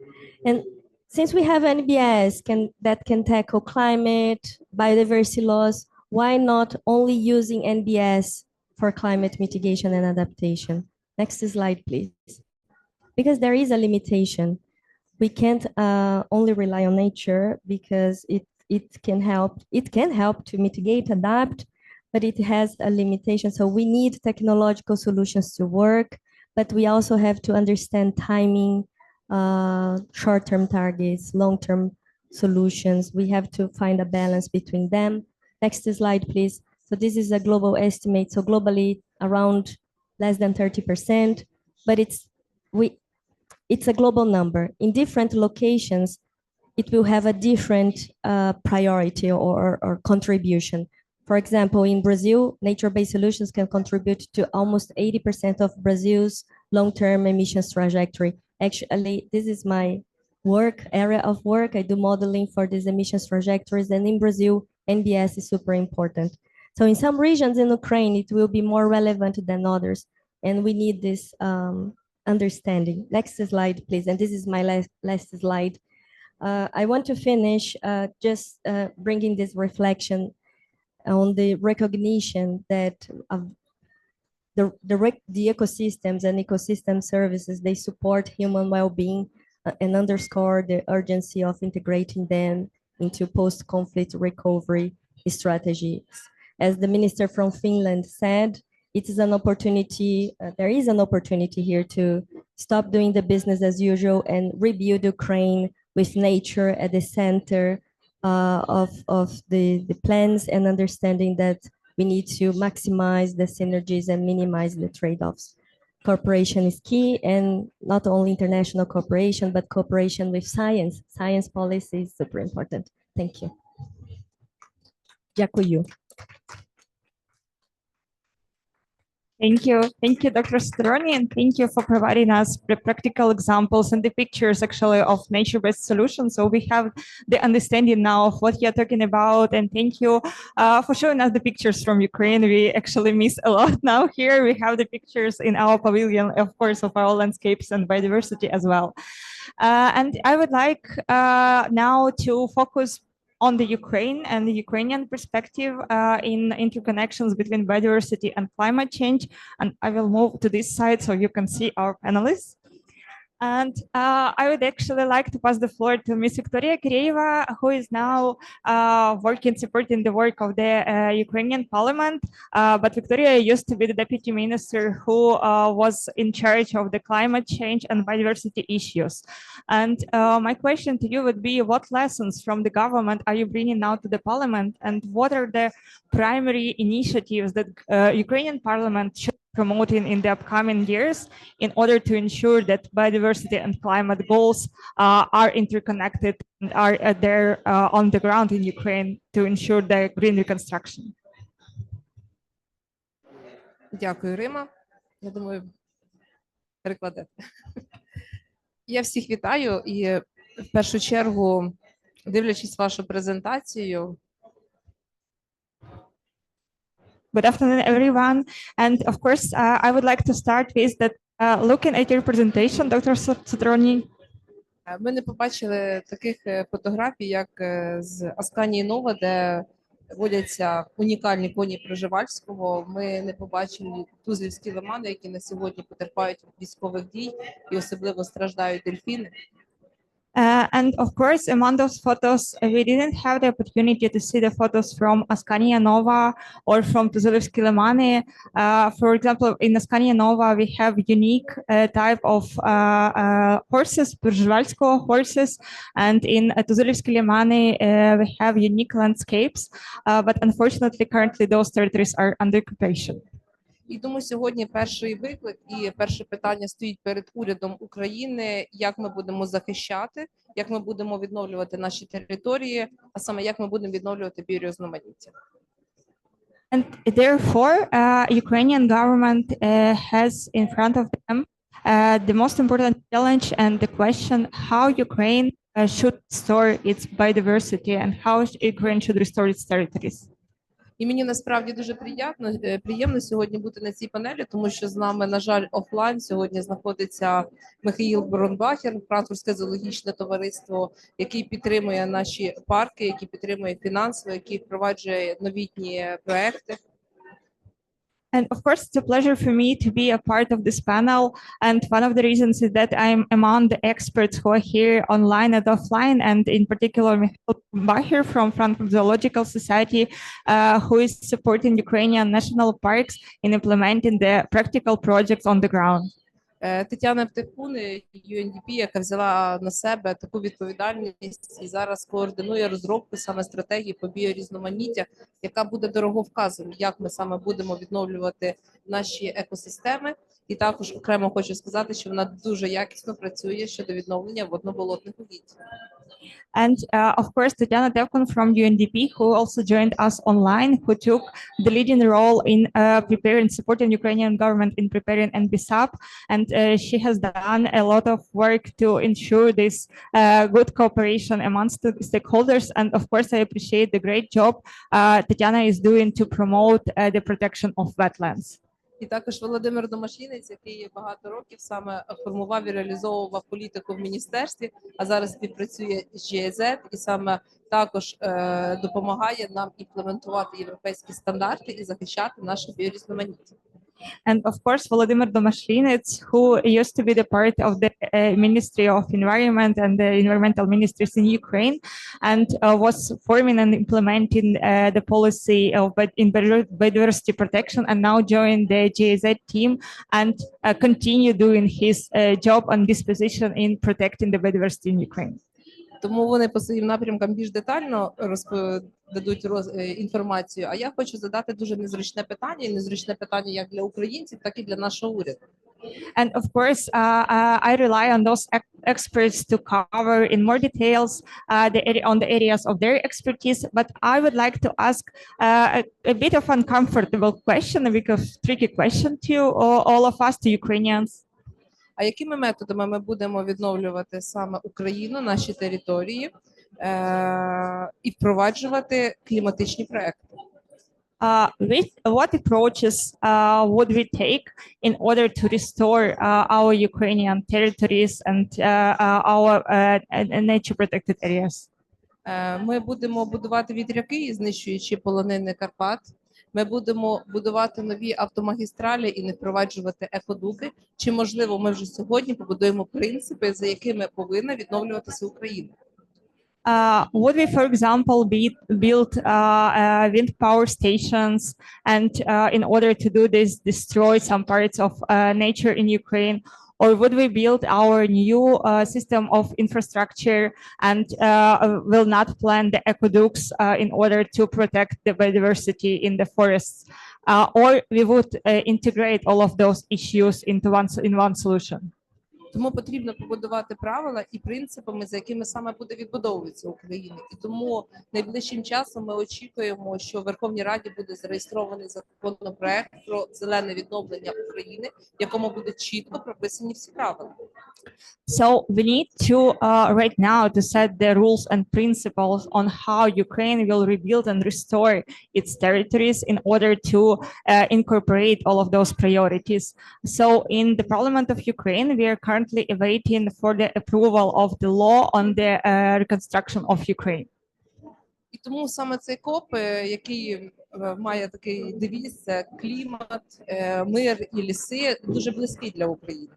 And since we have NBS that can tackle climate, biodiversity loss, why not only using NBS for climate mitigation and adaptation? Next slide, please. Because there is a limitation. We can't only rely on nature because it can help to mitigate, adapt, but it has a limitation. So we need technological solutions to work, but we also have to understand timing, short-term targets, long-term solutions. We have to find a balance between them. Next slide, please. So this is a global estimate. So globally around less than 30%, but it's a global number. In different locations, it will have a different priority or contribution. For example, in Brazil, nature-based solutions can contribute to almost 80% of Brazil's long-term emissions trajectory. Actually, this is my area of work. I do modeling for these emissions trajectories, and in Brazil, NBS is super important. So in some regions in Ukraine, it will be more relevant than others, and we need this understanding. Next slide, please. And this is my last slide. I want to finish just bringing this reflection on the recognition that the ecosystems and ecosystem services, they support human well-being and underscore the urgency of integrating them into post-conflict recovery strategies. As the minister from Finland said, it is an opportunity, there is an opportunity here to stop doing the business as usual and rebuild Ukraine with nature at the center of the plans, and understanding that we need to maximize the synergies and minimize the trade-offs. Cooperation is key, and not only international cooperation, but cooperation with science. Science policy is super important. Thank you. Дякую. Thank you, Dr. Soterroní, and thank you for providing us the practical examples and the pictures actually of nature-based solutions. So we have the understanding now of what you're talking about, and thank you for showing us the pictures from Ukraine. We actually miss a lot now here. We have the pictures in our pavilion, of course, of our landscapes and biodiversity as well. And I would like now to focus on the Ukraine and the Ukrainian perspective in interconnections between biodiversity and climate change. And I will move to this side so you can see our panelists. And I would actually like to pass the floor to Ms. Vікторія Киреєва, who is now supporting the work of the Ukrainian parliament. But Victoria used to be the deputy minister who was in charge of the climate change and biodiversity issues. And my question to you would be, what lessons from the government are you bringing now to the parliament? And what are the primary initiatives that Ukrainian parliament should promoting in the upcoming years in order to ensure that biodiversity and climate goals are interconnected and are there on the ground in Ukraine to ensure the green reconstruction? Дякую, Рима. Я думаю, перекладете. Я всіх вітаю і в першу чергу, дивлячись вашу презентацію, Good afternoon, everyone. And of course, I would like to start with that looking at your presentation, Dr. Soterroní. Ми не побачили таких фотографій, як з Асканії Нова, де водяться унікальні коні Пржевальського. Ми не побачили Тузлівські лимани, які на сьогодні потерпають від військових дій і особливо страждають дельфіни. And of course, among those photos, we didn't have the opportunity to see the photos from Askania Nova or from Tuzilivsky Limani. For example, in Askania Nova, we have unique type of horses, Przewalsko horses, and in Tuzilivsky Limani, we have unique landscapes. But unfortunately, currently, those territories are under occupation. І тому сьогодні перший виклик і перше питання стоїть перед урядом України, як ми будемо захищати, як ми будемо відновлювати наші території, а саме як ми будемо відновлювати біорізноманіття. And therefore, Ukrainian government has in front of them the most important challenge and the question how Ukraine should restore its biodiversity and how Ukraine should restore its territories. І мені насправді дуже приємно сьогодні бути на цій панелі, тому що з нами, на жаль, офлайн сьогодні знаходиться Михаїл Бронбахер, Франкфуртське зоологічне товариство, який підтримує наші парки, який підтримує фінансово, який впроваджує новітні проекти. And of course, it's a pleasure for me to be a part of this panel. And one of the reasons is that I'm among the experts who are here online and offline, and in particular, Michael Bacher from Frankfurt Zoological Society, who is supporting Ukrainian national parks in implementing the practical projects on the ground. Тетяна Птикун, UNDP, яка взяла на себе таку відповідальність і зараз координує розробку саме стратегії по біорізноманіття, яка буде дороговказом, як ми саме будемо відновлювати наші екосистеми. І також окремо хочу сказати, що вона дуже якісно працює щодо відновлення водноболотних угідь. And of course, Tatiana Tevkon from UNDP, who also joined us online, who took the leading role in preparing, supporting Ukrainian government in preparing NBSAP. And she has done a lot of work to ensure this good cooperation amongst the stakeholders. And of course, I appreciate the great job Tatiana is doing to promote the protection of wetlands. І також Володимир Домашинець, який багато років саме формував і реалізовував політику в міністерстві, а зараз співпрацює з GIZ і саме також допомагає нам імплементувати європейські стандарти і захищати наше біорізноманіття. And of course, Volodymyr Domashrinets, who used to be the part of the Ministry of Environment and the environmental ministries in Ukraine, and was forming and implementing the policy of biodiversity protection, and now joined the GIZ team and continue doing his job on this position in protecting the biodiversity in Ukraine. Тому вони по своїм напрямкам більш детально дадуть інформацію. А я хочу задати дуже незручне питання, і незручне питання як для українців, так і для нашого уряду. And of course, I rely on those experts to cover in more details on the areas of their expertise. But I would like to ask a bit of uncomfortable question, a bit of tricky question to all of us, to Ukrainians. А якими методами ми будемо відновлювати саме Україну, наші території і впроваджувати кліматичні проекти? What approaches would we take in order to restore our Ukrainian territories and our nature protected areas? Ми будемо будувати вітряки, знищуючи полонини Карпат. Ми будемо будувати нові автомагістралі і не впроваджувати екодуки. Чи, можливо, ми вже сьогодні побудуємо принципи, за якими повинна відновлюватися Україна? Would we, for example, build wind power stations and in order to do this, destroy some parts of nature in Ukraine? Or would we build our new system of infrastructure and will not plant the aqueducts in order to protect the biodiversity in the forests? Or we would integrate all of those issues into one solution? Тому потрібно побудувати правила і принципами, за якими саме буде відбудовуватися Україна. І тому найближчим часом ми очікуємо, що в Верховній Раді буде зареєстрований законопроект про зелене відновлення України, в якому будуть чітко прописані всі правила. So we need to right now to set the rules and principles on how Ukraine will rebuild and restore its territories in order to incorporate all of those priorities. So in the Parliament of Ukraine, we are currently awaiting for the approval of the law on the reconstruction of Ukraine. І тому саме цей КОП, який має такий девіз, це клімат, мир і ліси, дуже близький для України.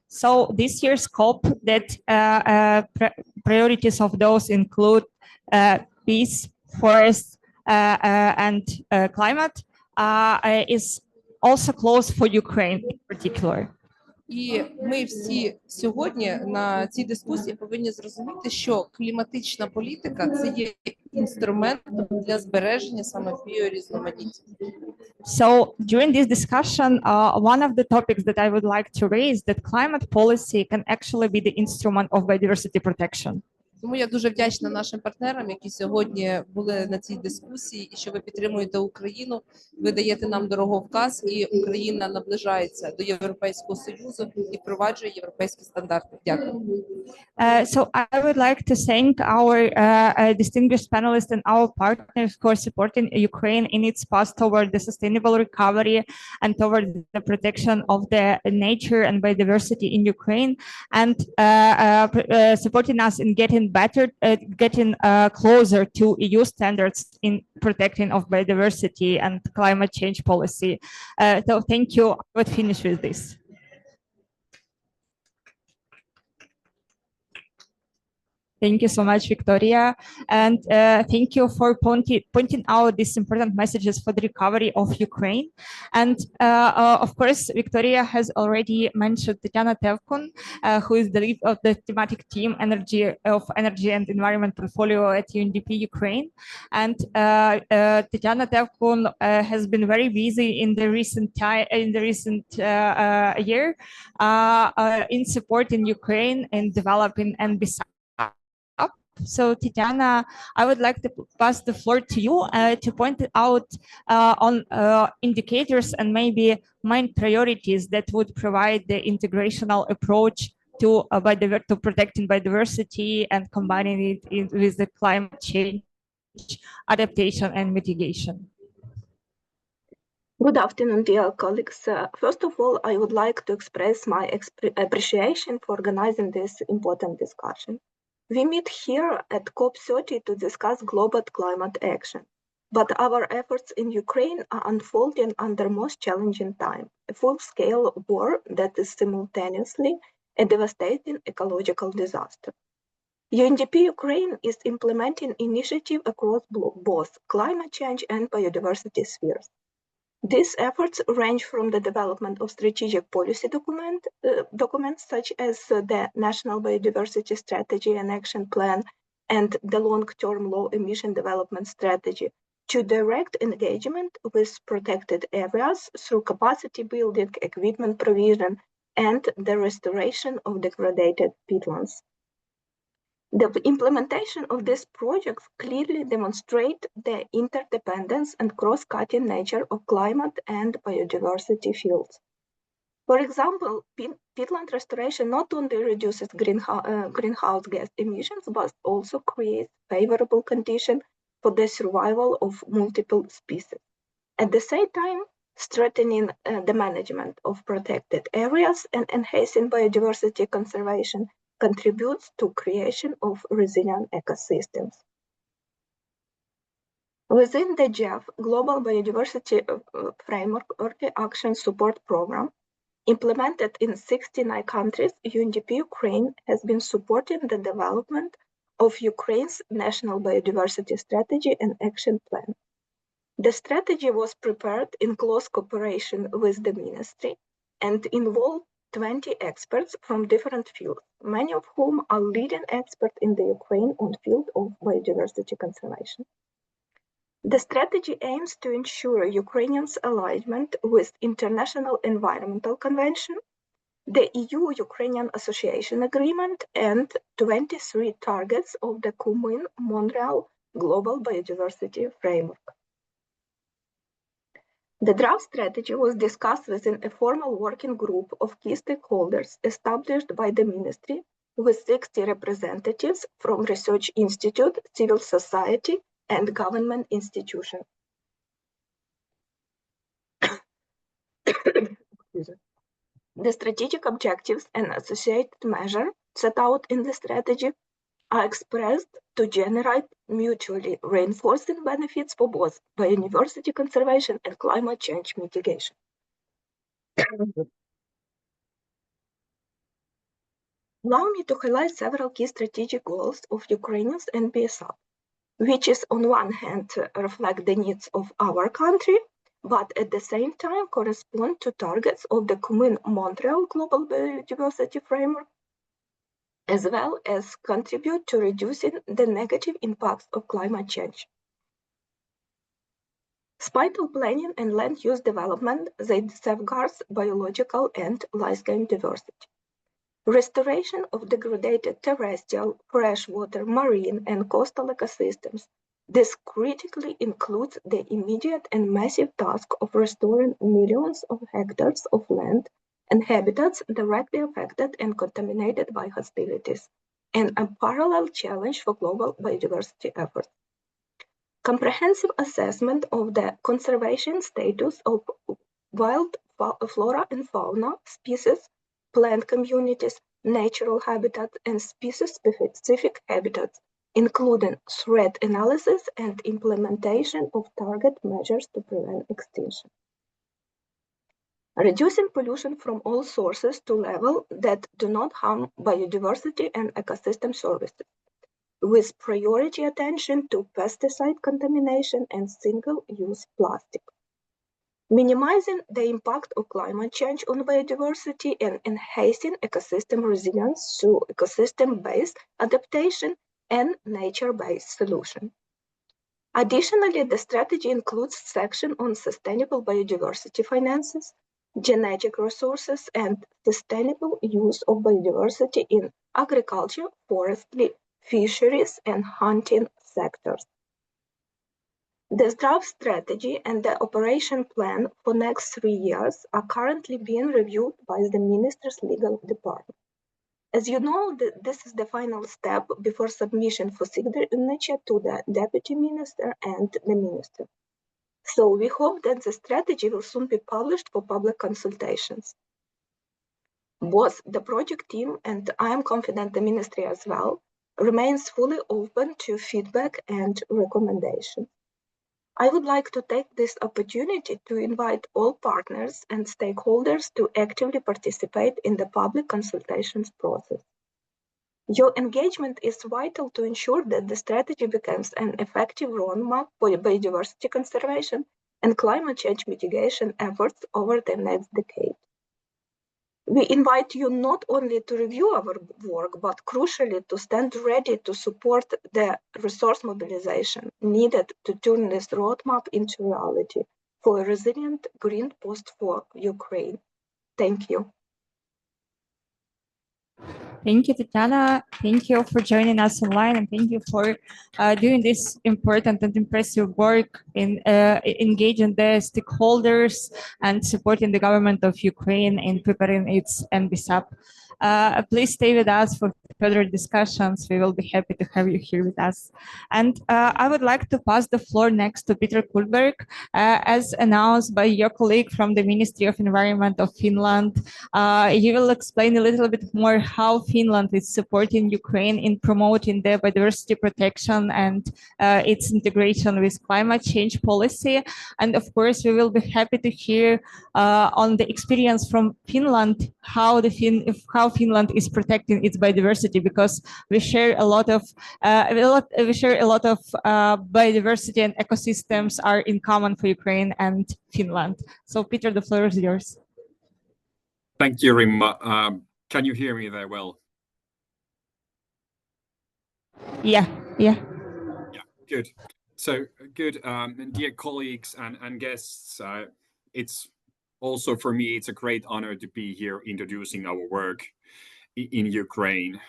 So this year's COP that priorities of those include peace, forest, and climate is also close for Ukraine in particular. І ми всі сьогодні на цій дискусії повинні зрозуміти, що кліматична політика – це є інструментом для збереження саме біорізноманіття. So during this discussion, one of the topics that I would like to raise that climate policy can actually be the instrument of biodiversity protection. Тому я дуже вдячна нашим партнерам, які сьогодні були на цій дискусії, і що ви підтримуєте Україну, ви даєте нам дороговказ, і Україна наближається до Європейського Союзу і впроваджує європейські стандарти. Дякую. So I would like to thank our distinguished panelists and our partners who are supporting Ukraine in its path toward the sustainable recovery and toward the protection of the nature and biodiversity in Ukraine, and supporting us in getting closer to EU standards in protecting of biodiversity and climate change policy. So thank you. I would finish with this. Thank you so much, Victoria. And thank you for pointing out these important messages for the recovery of Ukraine. And of course, Victoria has already mentioned Tatiana Tevkun, who is the lead of the thematic team Energy and Environment portfolio at UNDP Ukraine. And Tatiana Tevkun has been very busy in the recent year in supporting Ukraine in developing and beside. So, Tatiana, I would like to pass the floor to you to point out on indicators and maybe main priorities that would provide the integrational approach to protecting biodiversity and combining it with the climate change adaptation and mitigation. Good afternoon, dear colleagues. First of all, I would like to express my appreciation for organizing this important discussion. We meet here at COP30 to discuss global climate action, but our efforts in Ukraine are unfolding under most challenging time, a full-scale war that is simultaneously a devastating ecological disaster. UNDP Ukraine is implementing initiatives across both climate change and biodiversity spheres. These efforts range from the development of strategic policy documents such as the National Biodiversity Strategy and Action Plan and the Long-Term Low Emission Development Strategy to direct engagement with protected areas through capacity building, equipment provision, and the restoration of degraded peatlands. The implementation of these projects clearly demonstrate the interdependence and cross-cutting nature of climate and biodiversity fields. For example, peatland restoration not only reduces greenhouse gas emissions, but also creates favorable conditions for the survival of multiple species. At the same time, strengthening the management of protected areas and enhancing biodiversity conservation contributes to creation of resilient ecosystems. Within the GEF Global Biodiversity Framework Early Action Support Program, implemented in 69 countries, UNDP Ukraine has been supporting the development of Ukraine's National Biodiversity Strategy and Action Plan. The strategy was prepared in close cooperation with the ministry and involved 20 experts from different fields, many of whom are leading experts in the Ukraine on the field of biodiversity conservation. The strategy aims to ensure Ukrainians' alignment with International Environmental Convention, the EU-Ukrainian Association Agreement, and 23 targets of the Kуньмін-Монреаль Global Biodiversity Framework. The draft strategy was discussed within a formal working group of key stakeholders established by the ministry with 60 representatives from research institute, civil society, and government institutions. The strategic objectives and associated measures set out in the strategy are expressed to generate mutually reinforcing benefits for both biodiversity conservation and climate change mitigation. Allow me to highlight several key strategic goals of Ukrainians and BSF, which is on one hand reflect the needs of our country, but at the same time correspond to targets of the Kуньмін-Монреаль Global Biodiversity Framework, as well as contribute to reducing the negative impacts of climate change. Spatial planning and land use development, they safeguard biological and landscape diversity. Restoration of degraded terrestrial, freshwater, marine, and coastal ecosystems. This critically includes the immediate and massive task of restoring millions of hectares of land and habitats directly affected and contaminated by hostilities, and a parallel challenge for global biodiversity efforts. Comprehensive assessment of the conservation status of wild flora and fauna, species, plant communities, natural habitats, and species-specific habitats, including threat analysis and implementation of target measures to prevent extinction. Reducing pollution from all sources to levels that do not harm biodiversity and ecosystem services. with priority attention to pesticide contamination and single-use plastic. Minimizing the impact of climate change on biodiversity and enhancing ecosystem resilience through ecosystem-based adaptation and nature-based solution. Additionally, the strategy includes section on sustainable biodiversity finances, genetic resources, and sustainable use of biodiversity in agriculture, forestry, fisheries, and hunting sectors. The draft strategy and the operation plan for next 3 years are currently being reviewed by the Minister's Legal Department. As you know, this is the final step before submission for signature to the Deputy Minister and the Minister. So we hope that the strategy will soon be published for public consultations. Both the project team and I am confident the Ministry as well remains fully open to feedback and recommendations. I would like to take this opportunity to invite all partners and stakeholders to actively participate in the public consultations process. Your engagement is vital to ensure that the strategy becomes an effective roadmap for biodiversity conservation and climate change mitigation efforts over the next decade. We invite you not only to review our work, but crucially to stand ready to support the resource mobilization needed to turn this roadmap into reality for a resilient green post-war Ukraine. Thank you. Thank you, Tatiana. Thank you for joining us online, and thank you for doing this important and impressive work in engaging the stakeholders and supporting the government of Ukraine in preparing its NBSAP. Please stay with us for further discussions. We will be happy to have you here with us. And I would like to pass the floor next to Peter Kullberg. As announced by your colleague from the Ministry of Environment of Finland, you will explain a little bit more how Finland is supporting Ukraine in promoting the biodiversity protection and its integration with climate change policy. And of course, we will be happy to hear on the experience from Finland, how Finland is protecting its biodiversity, because we share a lot of biodiversity and ecosystems are in common for Ukraine and Finland. So Peter, the floor is yours. Thank you, Rima. Can you hear me there well? Yeah. Good. So good, dear colleagues and guests. It's also for me, it's a great honor to be here introducing our work in Ukraine.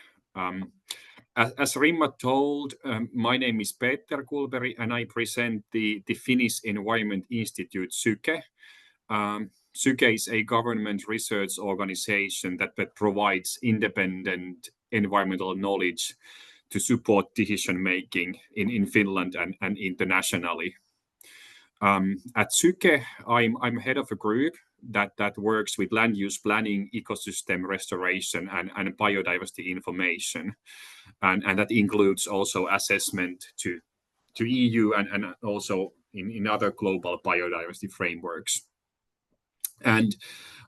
As Rima told, my name is Peter Kullberg and I present the Finnish Environment Institute, SYKE. SYKE is a government research organization that provides independent environmental knowledge to support decision-making in Finland and internationally. At SYKE, I'm head of a group that works with land use planning, ecosystem restoration, and biodiversity information. And that includes also assessment to EU and also in other global biodiversity frameworks. And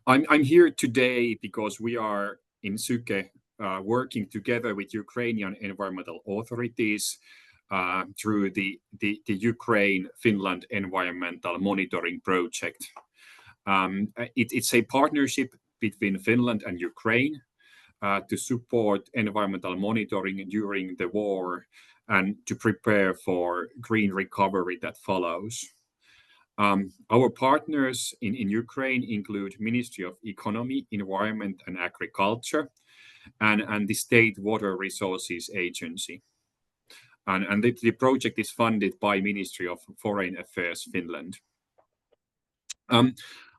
I'm here today because we are in SYKE working together with Ukrainian environmental authorities through the Ukraine-Finland Environmental Monitoring Project. It's a partnership between Finland and Ukraine to support environmental monitoring during the war and to prepare for green recovery that follows. Our partners in Ukraine include Ministry of Economy, Environment and Agriculture and the State Water Resources Agency. And the project is funded by Ministry of Foreign Affairs Finland.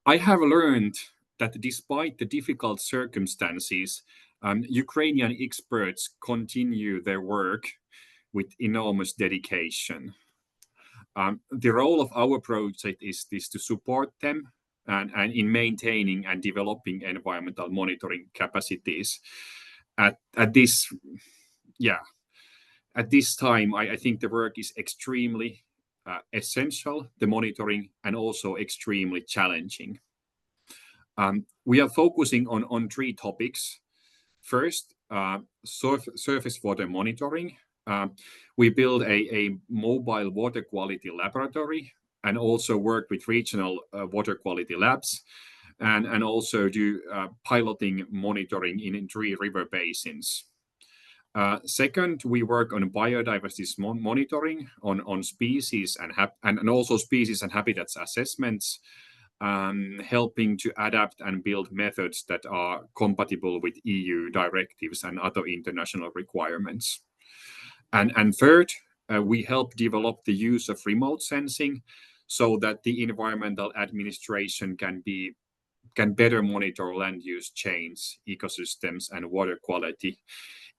I have learned that despite the difficult circumstances, Ukrainian experts continue their work with enormous dedication. The role of our project is to support them and in maintaining and developing environmental monitoring capacities. At this time, I think the work is extremely essential, the monitoring, and also extremely challenging. We are focusing on three topics. First, surface water monitoring, We build a mobile water quality laboratory and also work with regional water quality labs and also do piloting monitoring in 3 river basins. Second, we work on biodiversity monitoring on species and also species and habitats assessments, helping to adapt and build methods that are compatible with EU directives and other international requirements. And third, we help develop the use of remote sensing so that the environmental administration can better monitor land use change, ecosystems, and water quality,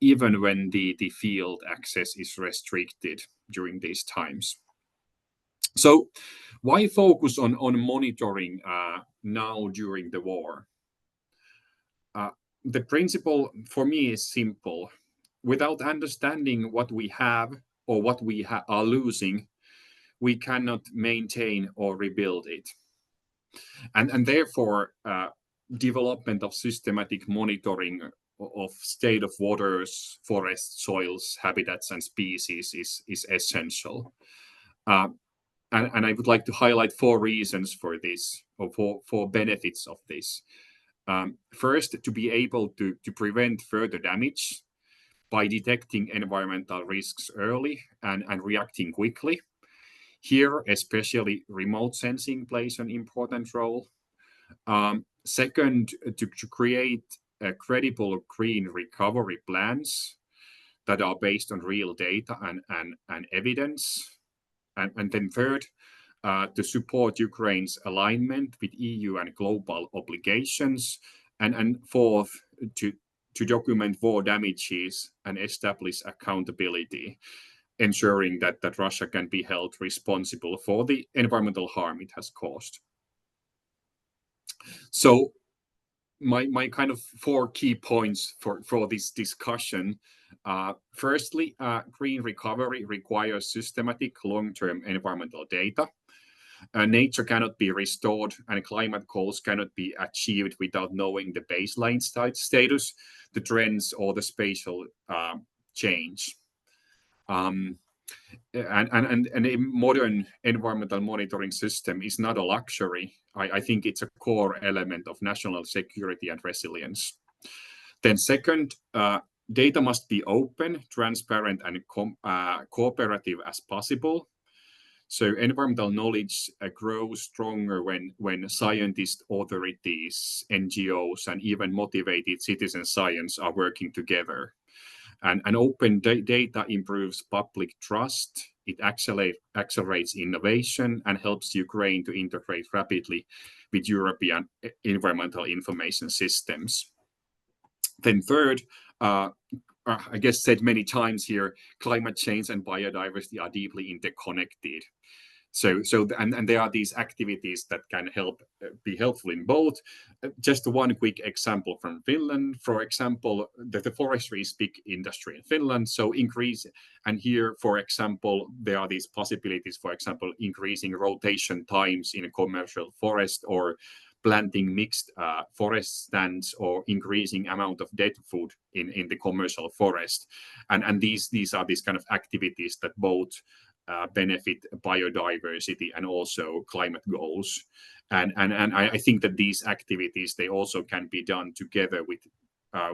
even when the field access is restricted during these times. So why focus on monitoring now during the war? The principle for me is simple. Without understanding what we have or what we are losing, we cannot maintain or rebuild it. And therefore, development of systematic monitoring of state of waters, forests, soils, habitats, and species is essential. And I would like to highlight 4 reasons for this, or 4 benefits of this. First, to be able to prevent further damage by detecting environmental risks early and reacting quickly. Here, especially remote sensing plays an important role. Second, to create credible green recovery plans that are based on real data and evidence. And then third, to support Ukraine's alignment with EU and global obligations. And fourth, to document war damages and establish accountability, ensuring that Russia can be held responsible for the environmental harm it has caused. So my kind of 4 key points for this discussion. Firstly, green recovery requires systematic long-term environmental data. Nature cannot be restored and climate goals cannot be achieved without knowing the baseline status, the trends, or the spatial change. And a modern environmental monitoring system is not a luxury. I think it's a core element of national security and resilience. Then second, data must be open, transparent, and cooperative as possible. So environmental knowledge grows stronger when scientists, authorities, NGOs, and even motivated citizen science are working together. And open data improves public trust. It accelerates innovation and helps Ukraine to integrate rapidly with European environmental information systems. Then third, I guess said many times here, climate change and biodiversity are deeply interconnected. So there are these activities that can be helpful in both. Just one quick example from Finland. For example, the forestry is big industry in Finland. So and here, for example, there are these possibilities, for example, increasing rotation times in a commercial forest or planting mixed forest stands or increasing amount of dead wood in the commercial forest. And these are these kind of activities that both benefit biodiversity and also climate goals. And I think that these activities, they also can be done together with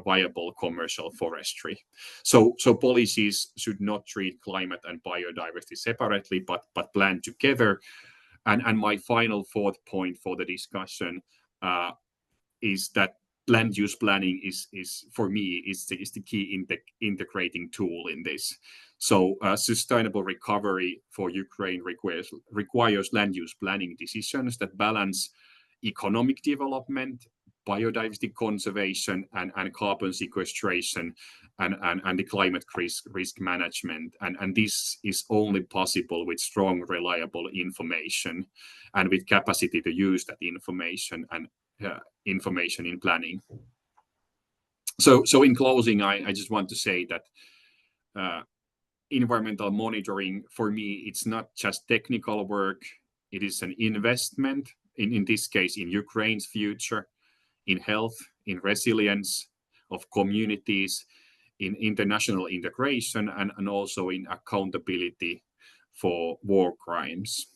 viable commercial forestry. So policies should not treat climate and biodiversity separately, but plan together. And my final 4th point for the discussion is that land use planning is for me the key integrating tool in this. So sustainable recovery for Ukraine requires land use planning decisions that balance economic development, biodiversity conservation, and carbon sequestration, and the climate risk management. And this is only possible with strong, reliable information and with capacity to use that information and information in planning. So in closing, I just want to say that environmental monitoring, for me, it's not just technical work. It is an investment, in this case, in Ukraine's future, in health, in resilience of communities, in international integration and also in accountability for war crimes.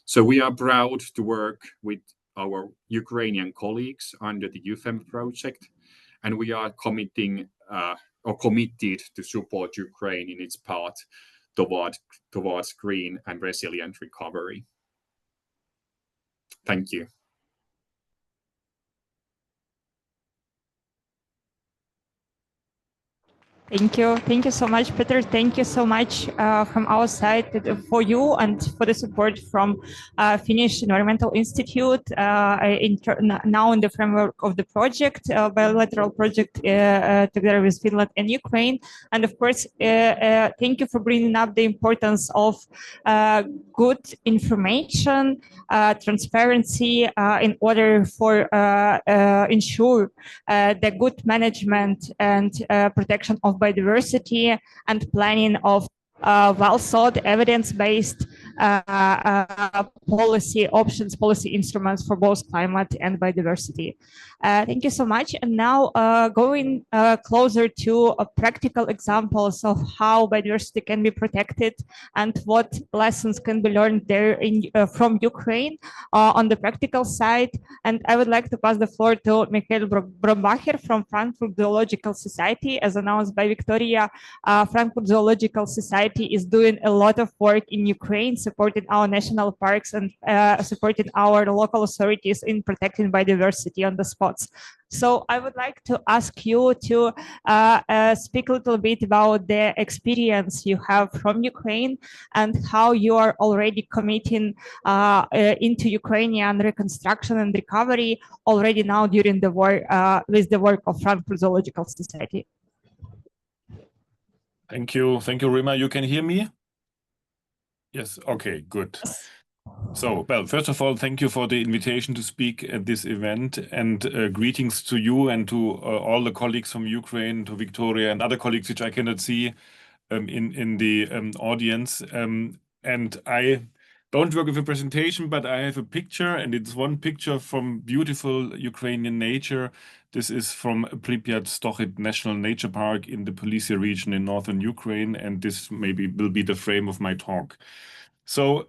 So we are proud to work with our Ukrainian colleagues under the UFEM project, and we are committed to support Ukraine in its path towards green and resilient recovery. Thank you. Thank you. Thank you so much, Peter. Thank you so much from our side for you and for the support from Finnish Environmental Institute now in the framework of the project, bilateral project together with Finland and Ukraine. And of course, thank you for bringing up the importance of good information, transparency in order for ensure the good management and protection of biodiversity and planning of well-thought, evidence-based policy options, policy instruments for both climate and biodiversity. Thank you so much. And now going closer to practical examples of how biodiversity can be protected and what lessons can be learned there from Ukraine on the practical side. And I would like to pass the floor to Michael Brombacher from Frankfurt Zoological Society. As announced by Victoria, Frankfurt Zoological Society is doing a lot of work in Ukraine, supporting our national parks and supporting our local authorities in protecting biodiversity on the spots. So I would like to ask you to speak a little bit about the experience you have from Ukraine and how you are already committing into Ukrainian reconstruction and recovery already now during the war with the work of Frankfurt Zoological Society. Thank you, Rima. You can hear me? Yes, okay, good. So, well, first of all, thank you for the invitation to speak at this event, and greetings to you and to all the colleagues from Ukraine, to Victoria and other colleagues which I cannot see in the audience. And I don't work with a presentation, but I have a picture, and it's one picture from beautiful Ukrainian nature. This is from Pripyat-Stochit National Nature Park in the Polisia region in northern Ukraine, and this maybe will be the frame of my talk. So,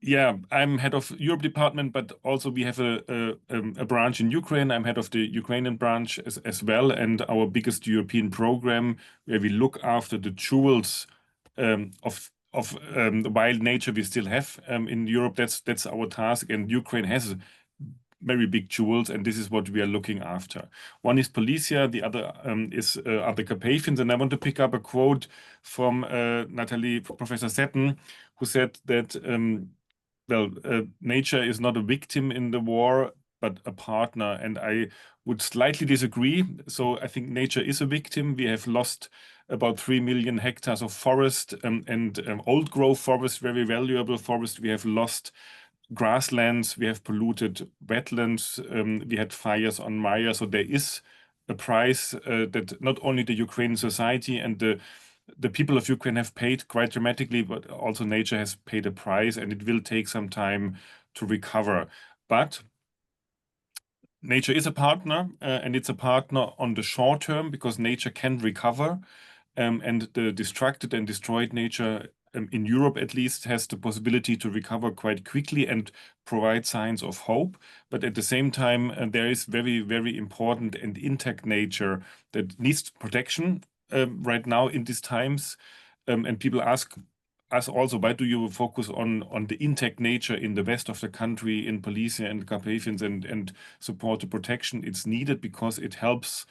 yeah, I'm head of Europe department, but also we have a branch in Ukraine. I'm head of the Ukrainian branch as well, and our biggest European program where we look after the jewels of the wild nature we still have in Europe. That's our task, and Ukraine has very big jewels, and this is what we are looking after. One is Polisia, the other are the Carpathians, and I want to pick up a quote from Professor Setten, who said that nature is not a victim in the war, but a partner, and I would slightly disagree. So I think nature is a victim. We have lost about 3 million hectares of forest and old growth forest, very valuable forest. We have lost grasslands, we have polluted wetlands, we had fires on Maya. So there is a price that not only the Ukrainian society and the people of Ukraine have paid quite dramatically, but also nature has paid a price, and it will take some time to recover. But nature is a partner, and it's a partner on the short term because nature can recover, and the destructed and destroyed nature in Europe at least has the possibility to recover quite quickly and provide signs of hope. But at the same time, there is very, very important and intact nature that needs protection right now in these times. And people ask us also, why do you focus on the intact nature in the west of the country, in Polisia and Carpathians, and support the protection? It's needed because it helps,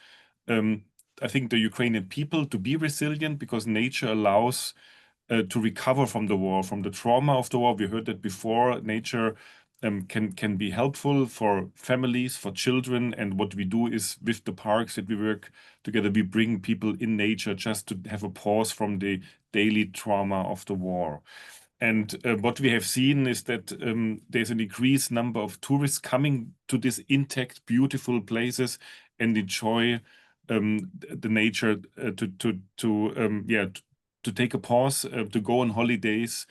I think, the Ukrainian people to be resilient, because nature allows to recover from the war, from the trauma of the war. We heard that before. Nature can be helpful for families, for children, and what we do is with the parks that we work together, we bring people in nature just to have a pause from the daily trauma of the war. And what we have seen is that there's an increased number of tourists coming to these intact, beautiful places and enjoy the nature to take a pause, to go on holidays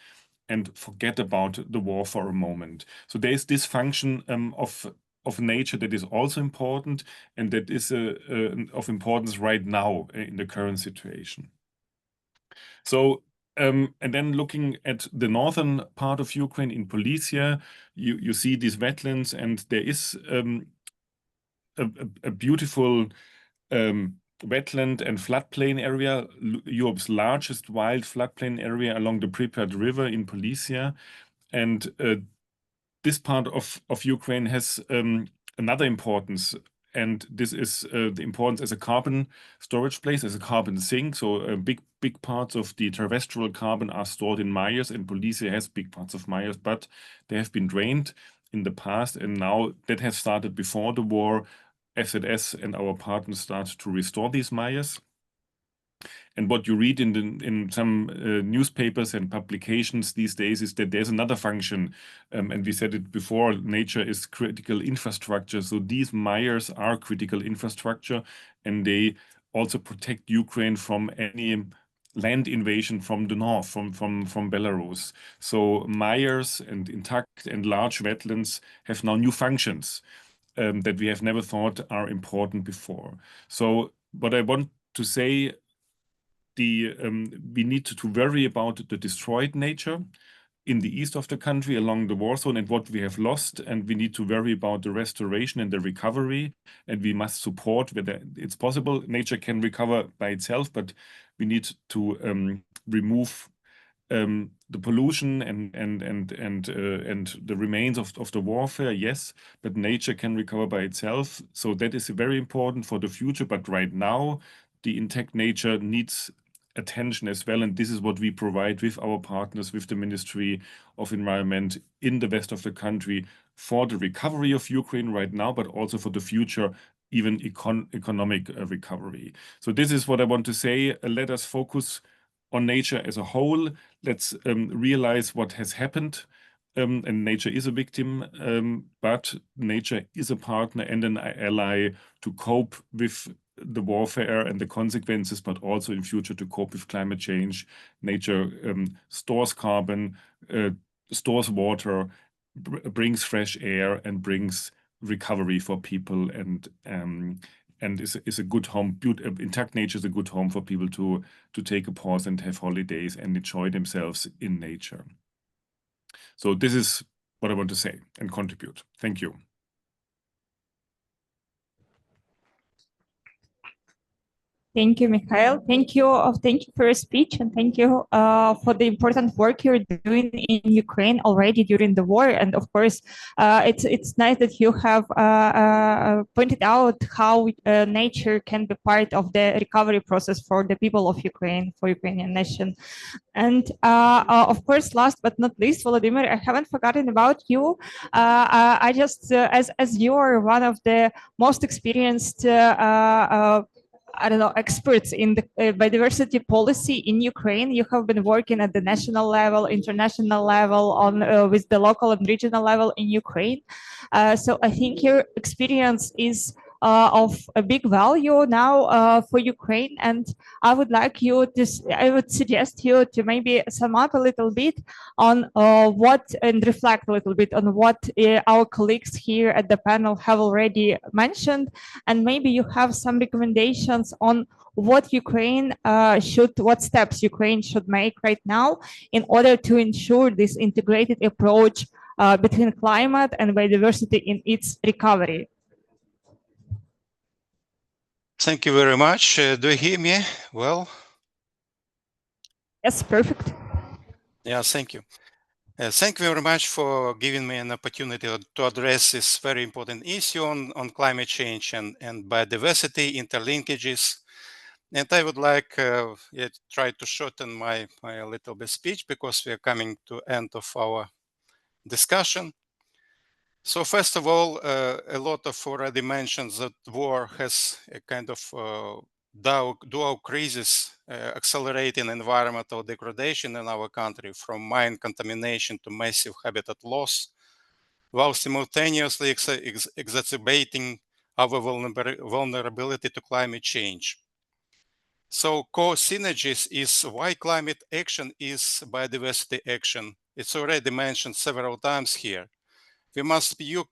and forget about the war for a moment. So there is this function of of nature that is also important, and that is of importance right now in the current situation. So, and then looking at the northern part of Ukraine in Polysia, you see these wetlands, and there is a beautiful wetland and floodplain area, Europe's largest wild floodplain area along the Pripyat River in Polysia. And this part of Ukraine has another importance, and this is the importance as a carbon storage place, as a carbon sink. So big parts of the terrestrial carbon are stored in mires, and Polysia has big parts of mires, but they have been drained in the past, and now that has started before the war. FZS and our partners start to restore these mires. And what you read in some newspapers and publications these days is that there's another function, and we said it before, nature is critical infrastructure. So these mires are critical infrastructure, and they also protect Ukraine from any land invasion from the north, from Belarus. So mires and intact and large wetlands have now new functions that we have never thought are important before. So what I want to say, we need to worry about the destroyed nature in the east of the country along the war zone and what we have lost, and we need to worry about the restoration and the recovery, and we must support whether it's possible. Nature can recover by itself, but we need to remove the pollution and the remains of the warfare, yes, but nature can recover by itself. So that is very important for the future. But right now, the intact nature needs attention as well, and this is what we provide with our partners, with the Ministry of Environment in the west of the country, for the recovery of Ukraine right now, but also for the future, even economic recovery. So this is what I want to say. Let us focus on nature as a whole. Let's realize what has happened, and nature is a victim, but nature is a partner and an ally to cope with the warfare and the consequences, but also in future to cope with climate change. Nature stores carbon, stores water, brings fresh air, and brings recovery for people, and is a good home. Intact nature is a good home for people to take a pause and have holidays and enjoy themselves in nature. So this is what I want to say and contribute. Thank you. Thank you, Mikhail. Thank you for your speech, and thank you for the important work you're doing in Ukraine already during the war. And of course, it's nice that you have pointed out how nature can be part of the recovery process for the people of Ukraine, for Ukrainian nation. And of course, last but not least, Volodymyr, I haven't forgotten about you. I just, as you are one of the most experienced experts in the biodiversity policy in Ukraine. You have been working at the national level, international level, with the local and regional level in Ukraine. So I think your experience is of a big value now for Ukraine, and I would suggest you to maybe sum up a little bit on and reflect a little bit on what our colleagues here at the panel have already mentioned, and maybe you have some recommendations on what steps Ukraine should make right now in order to ensure this integrated approach between climate and biodiversity in its recovery. Thank you very much. Do you hear me well? Yes, perfect. Yeah, thank you. Thank you very much for giving me an opportunity to address this very important issue on climate change and biodiversity interlinkages. And I would like try to shorten my little bit speech because we are coming to end of our discussion. So first of all, a lot of already mentioned that war has a kind of dual crisis, accelerating environmental degradation in our country, from mine contamination to massive habitat loss, while simultaneously exacerbating our vulnerability to climate change. So core synergies is why climate action is biodiversity action. It's already mentioned several times here. We must view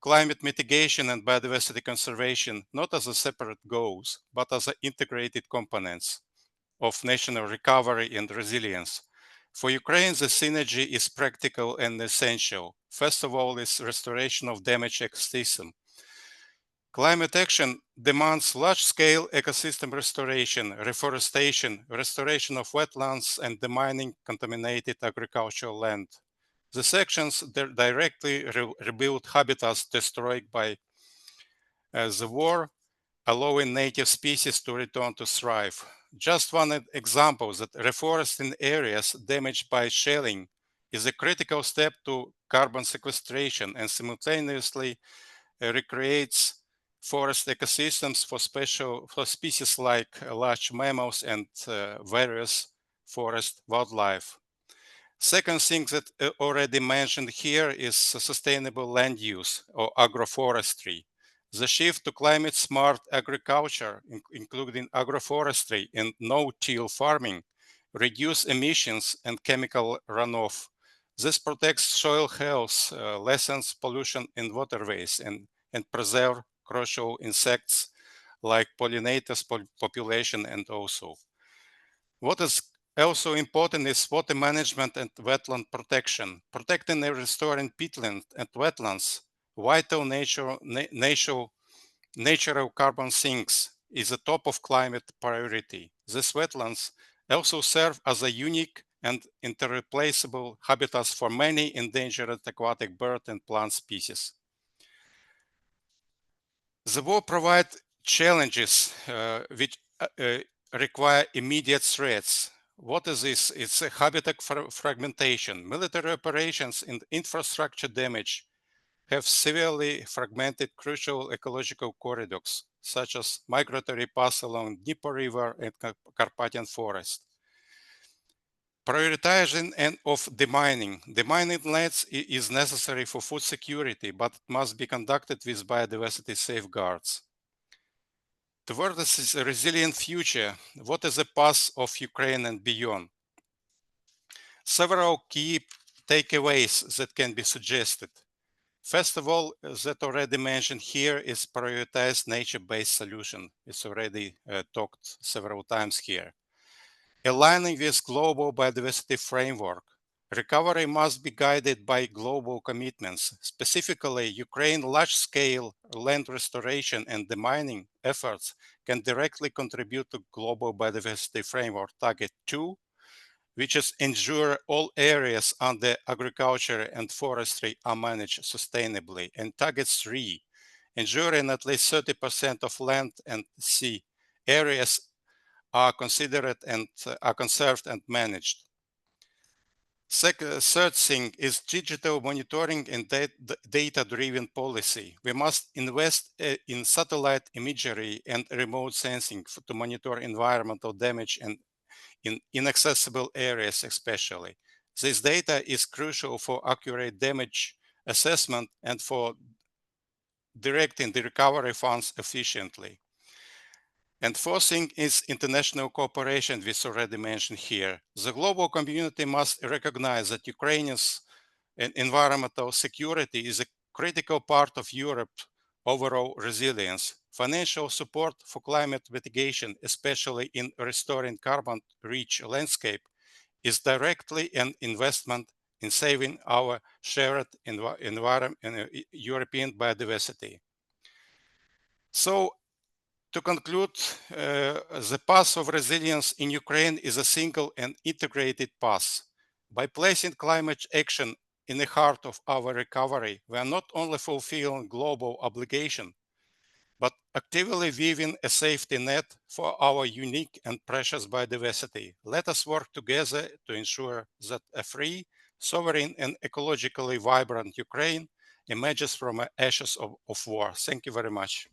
climate mitigation and biodiversity conservation not as a separate goals, but as integrated components of national recovery and resilience. For Ukraine, the synergy is practical and essential. First of all, is restoration of damaged ecosystem. Climate action demands large-scale ecosystem restoration, reforestation, restoration of wetlands, and demining contaminated agricultural land. These actions directly rebuild habitats destroyed by the war, allowing native species to return to thrive. Just one example that reforesting areas damaged by shelling is a critical step to carbon sequestration and simultaneously recreates forest ecosystems for species like large mammals and various forest wildlife. Second thing that already mentioned here is sustainable land use or agroforestry. The shift to climate smart agriculture, including agroforestry and no-till farming, reduce emissions and chemical runoff. This protects soil health, lessens pollution in waterways, and preserve crucial insects like pollinators population. And also, what is also important is water management and wetland protection. Protecting and restoring peatland and wetlands, vital natural carbon sinks, is a top of climate priority. These wetlands also serve as a unique and irreplaceable habitats for many endangered aquatic bird and plant species. The war provides challenges which require immediate threats. What is this? It's a habitat fragmentation. Military operations and infrastructure damage have severely fragmented crucial ecological corridors, such as migratory paths along Dnieper River and Carpathian Forest. Prioritizing and of demining. Demining lands is necessary for food security, but it must be conducted with biodiversity safeguards. Towards a resilient future, what is the path of Ukraine and beyond? Several key takeaways that can be suggested. First of all, that already mentioned here is prioritize nature-based solution. It's already talked several times here. Aligning with global biodiversity framework, recovery must be guided by global commitments. Specifically, Ukraine's large-scale land restoration and demining efforts can directly contribute to global biodiversity framework target 2, which is ensure all areas under agriculture and forestry are managed sustainably, and target 3, ensuring at least 30% of land and sea areas are considered and are conserved and managed. Third thing is digital monitoring and data-driven policy. We must invest in satellite imagery and remote sensing to monitor environmental damage and in inaccessible areas especially. This data is crucial for accurate damage assessment and for directing the recovery funds efficiently. And fourth thing is international cooperation, which already mentioned here. The global community must recognize that Ukraine's environmental security is a critical part of Europe's overall resilience. Financial support for climate mitigation, especially in restoring carbon-rich landscape, is directly an investment in saving our shared European biodiversity. So, to conclude, the path of resilience in Ukraine is a single and integrated path. By placing climate action in the heart of our recovery, we are not only fulfilling global obligation, but actively weaving a safety net for our unique and precious biodiversity. Let us work together to ensure that a free, sovereign, and ecologically vibrant Ukraine emerges from the ashes of war. Thank you very much.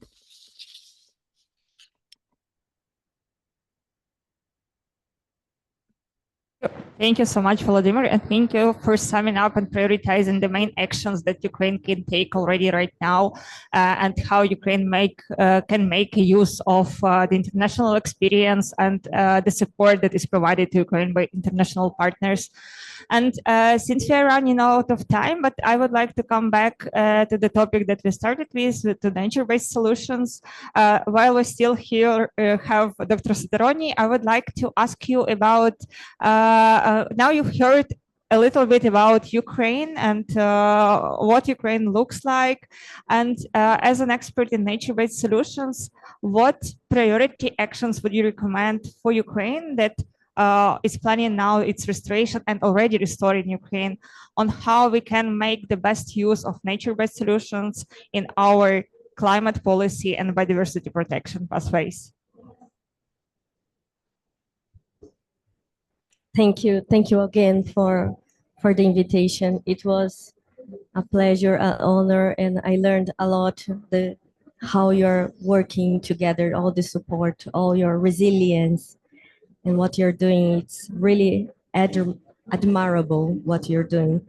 Thank you so much, Volodymyr, and thank you for summing up and prioritizing the main actions that Ukraine can take already right now, and how Ukraine can make use of the international experience and the support that is provided to Ukraine by international partners. And since we are running out of time, but I would like to come back to the topic that we started with, to nature-based solutions. While we still here have Dr. Soterroní, I would like to ask you about, now you've heard a little bit about Ukraine and what Ukraine looks like. And as an expert in nature-based solutions, what priority actions would you recommend for Ukraine that is planning now its restoration and already restoring Ukraine, on how we can make the best use of nature-based solutions in our climate policy and biodiversity protection pathways? Thank you again for the invitation. It was a pleasure, an honor, and I learned a lot how you're working together, all the support, all your resilience, and what you're doing. It's really admirable what you're doing.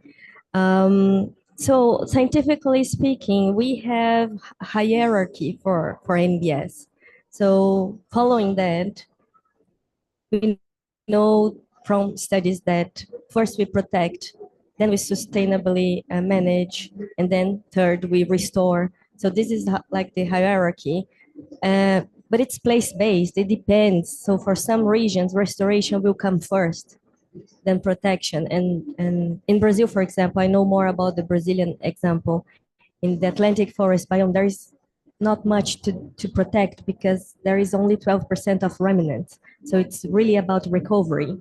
So scientifically speaking, we have a hierarchy for NBS. So following that, we know from studies that first we protect, then we sustainably manage, and then third we restore. So this is like the hierarchy, but it's place-based, it depends. So for some regions, restoration will come first, then protection. And in Brazil, for example, I know more about the Brazilian example. In the Atlantic forest biome, there is not much to protect because there is only 12% of remnants. So it's really about recovery,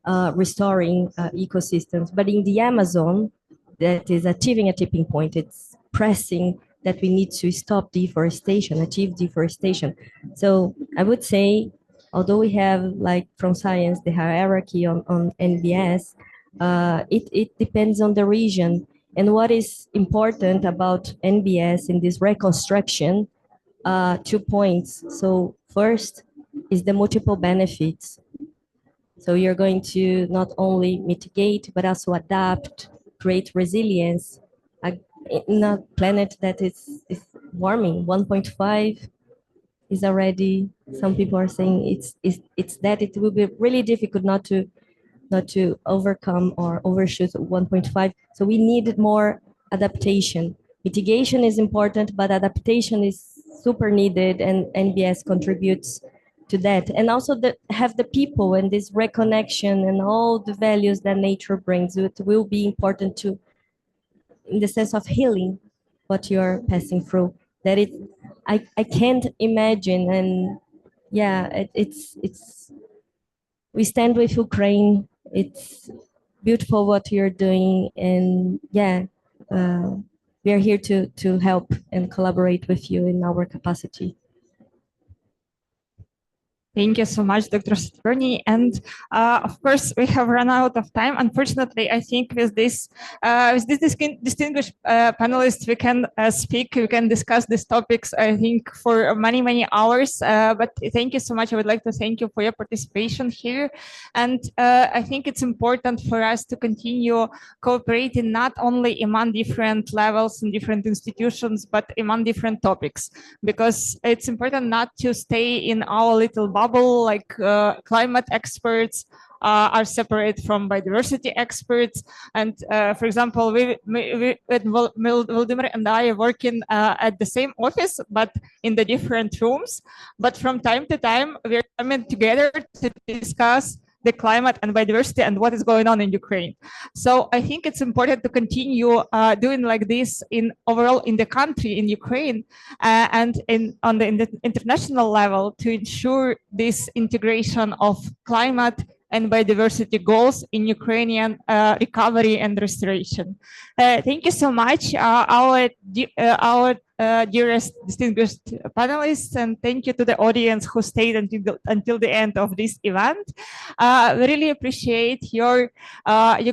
restoring ecosystems. But in the Amazon, that is achieving a tipping point. It's pressing that we need to stop deforestation, achieve deforestation. So I would say, although we have, like from science, the hierarchy on NBS, it depends on the region. And what is important about NBS in this reconstruction, 2 points. So first is the multiple benefits. So you're going to not only mitigate, but also adapt, create resilience in a planet that is warming. 1.5 is already, some people are saying it's that it will be really difficult not to overcome or overshoot 1.5. So we need more adaptation. Mitigation is important, but adaptation is super needed, and NBS contributes to that. And also have the people and this reconnection and all the values that nature brings. It will be important to, in the sense of healing what you're passing through. That I can't imagine, and yeah, it's we stand with Ukraine. It's beautiful what you're doing, and yeah, we are here to help and collaborate with you in our capacity. Thank you so much, Dr. Soterroní. And of course, we have run out of time. Unfortunately, I think with this distinguished panelists, we can speak, we can discuss these topics, I think, for many, many hours. But thank you so much. I would like to thank you for your participation here. And I think it's important for us to continue cooperating not only among different levels and different institutions, but among different topics, because it's important not to stay in our little bubble, like climate experts are separate from biodiversity experts. And for example, Vladimir and I are working at the same office, but in the different rooms. But from time to time, we're coming together to discuss the climate and biodiversity and what is going on in Ukraine. So I think it's important to continue doing like this overall in the country, in Ukraine, and on the international level, to ensure this integration of climate and biodiversity goals in Ukrainian recovery and restoration. Thank you so much, our dearest distinguished panelists, and thank you to the audience who stayed until the end of this event. We really appreciate your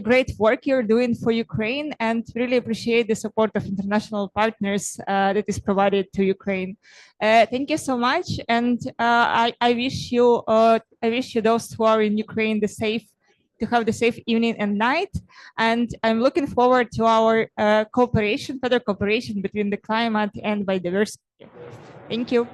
great work you're doing for Ukraine, and really appreciate the support of international partners that is provided to Ukraine. Thank you so much, and I wish you those who are in Ukraine to have the safe evening and night. And I'm looking forward to our further cooperation between the climate and biodiversity. Thank you.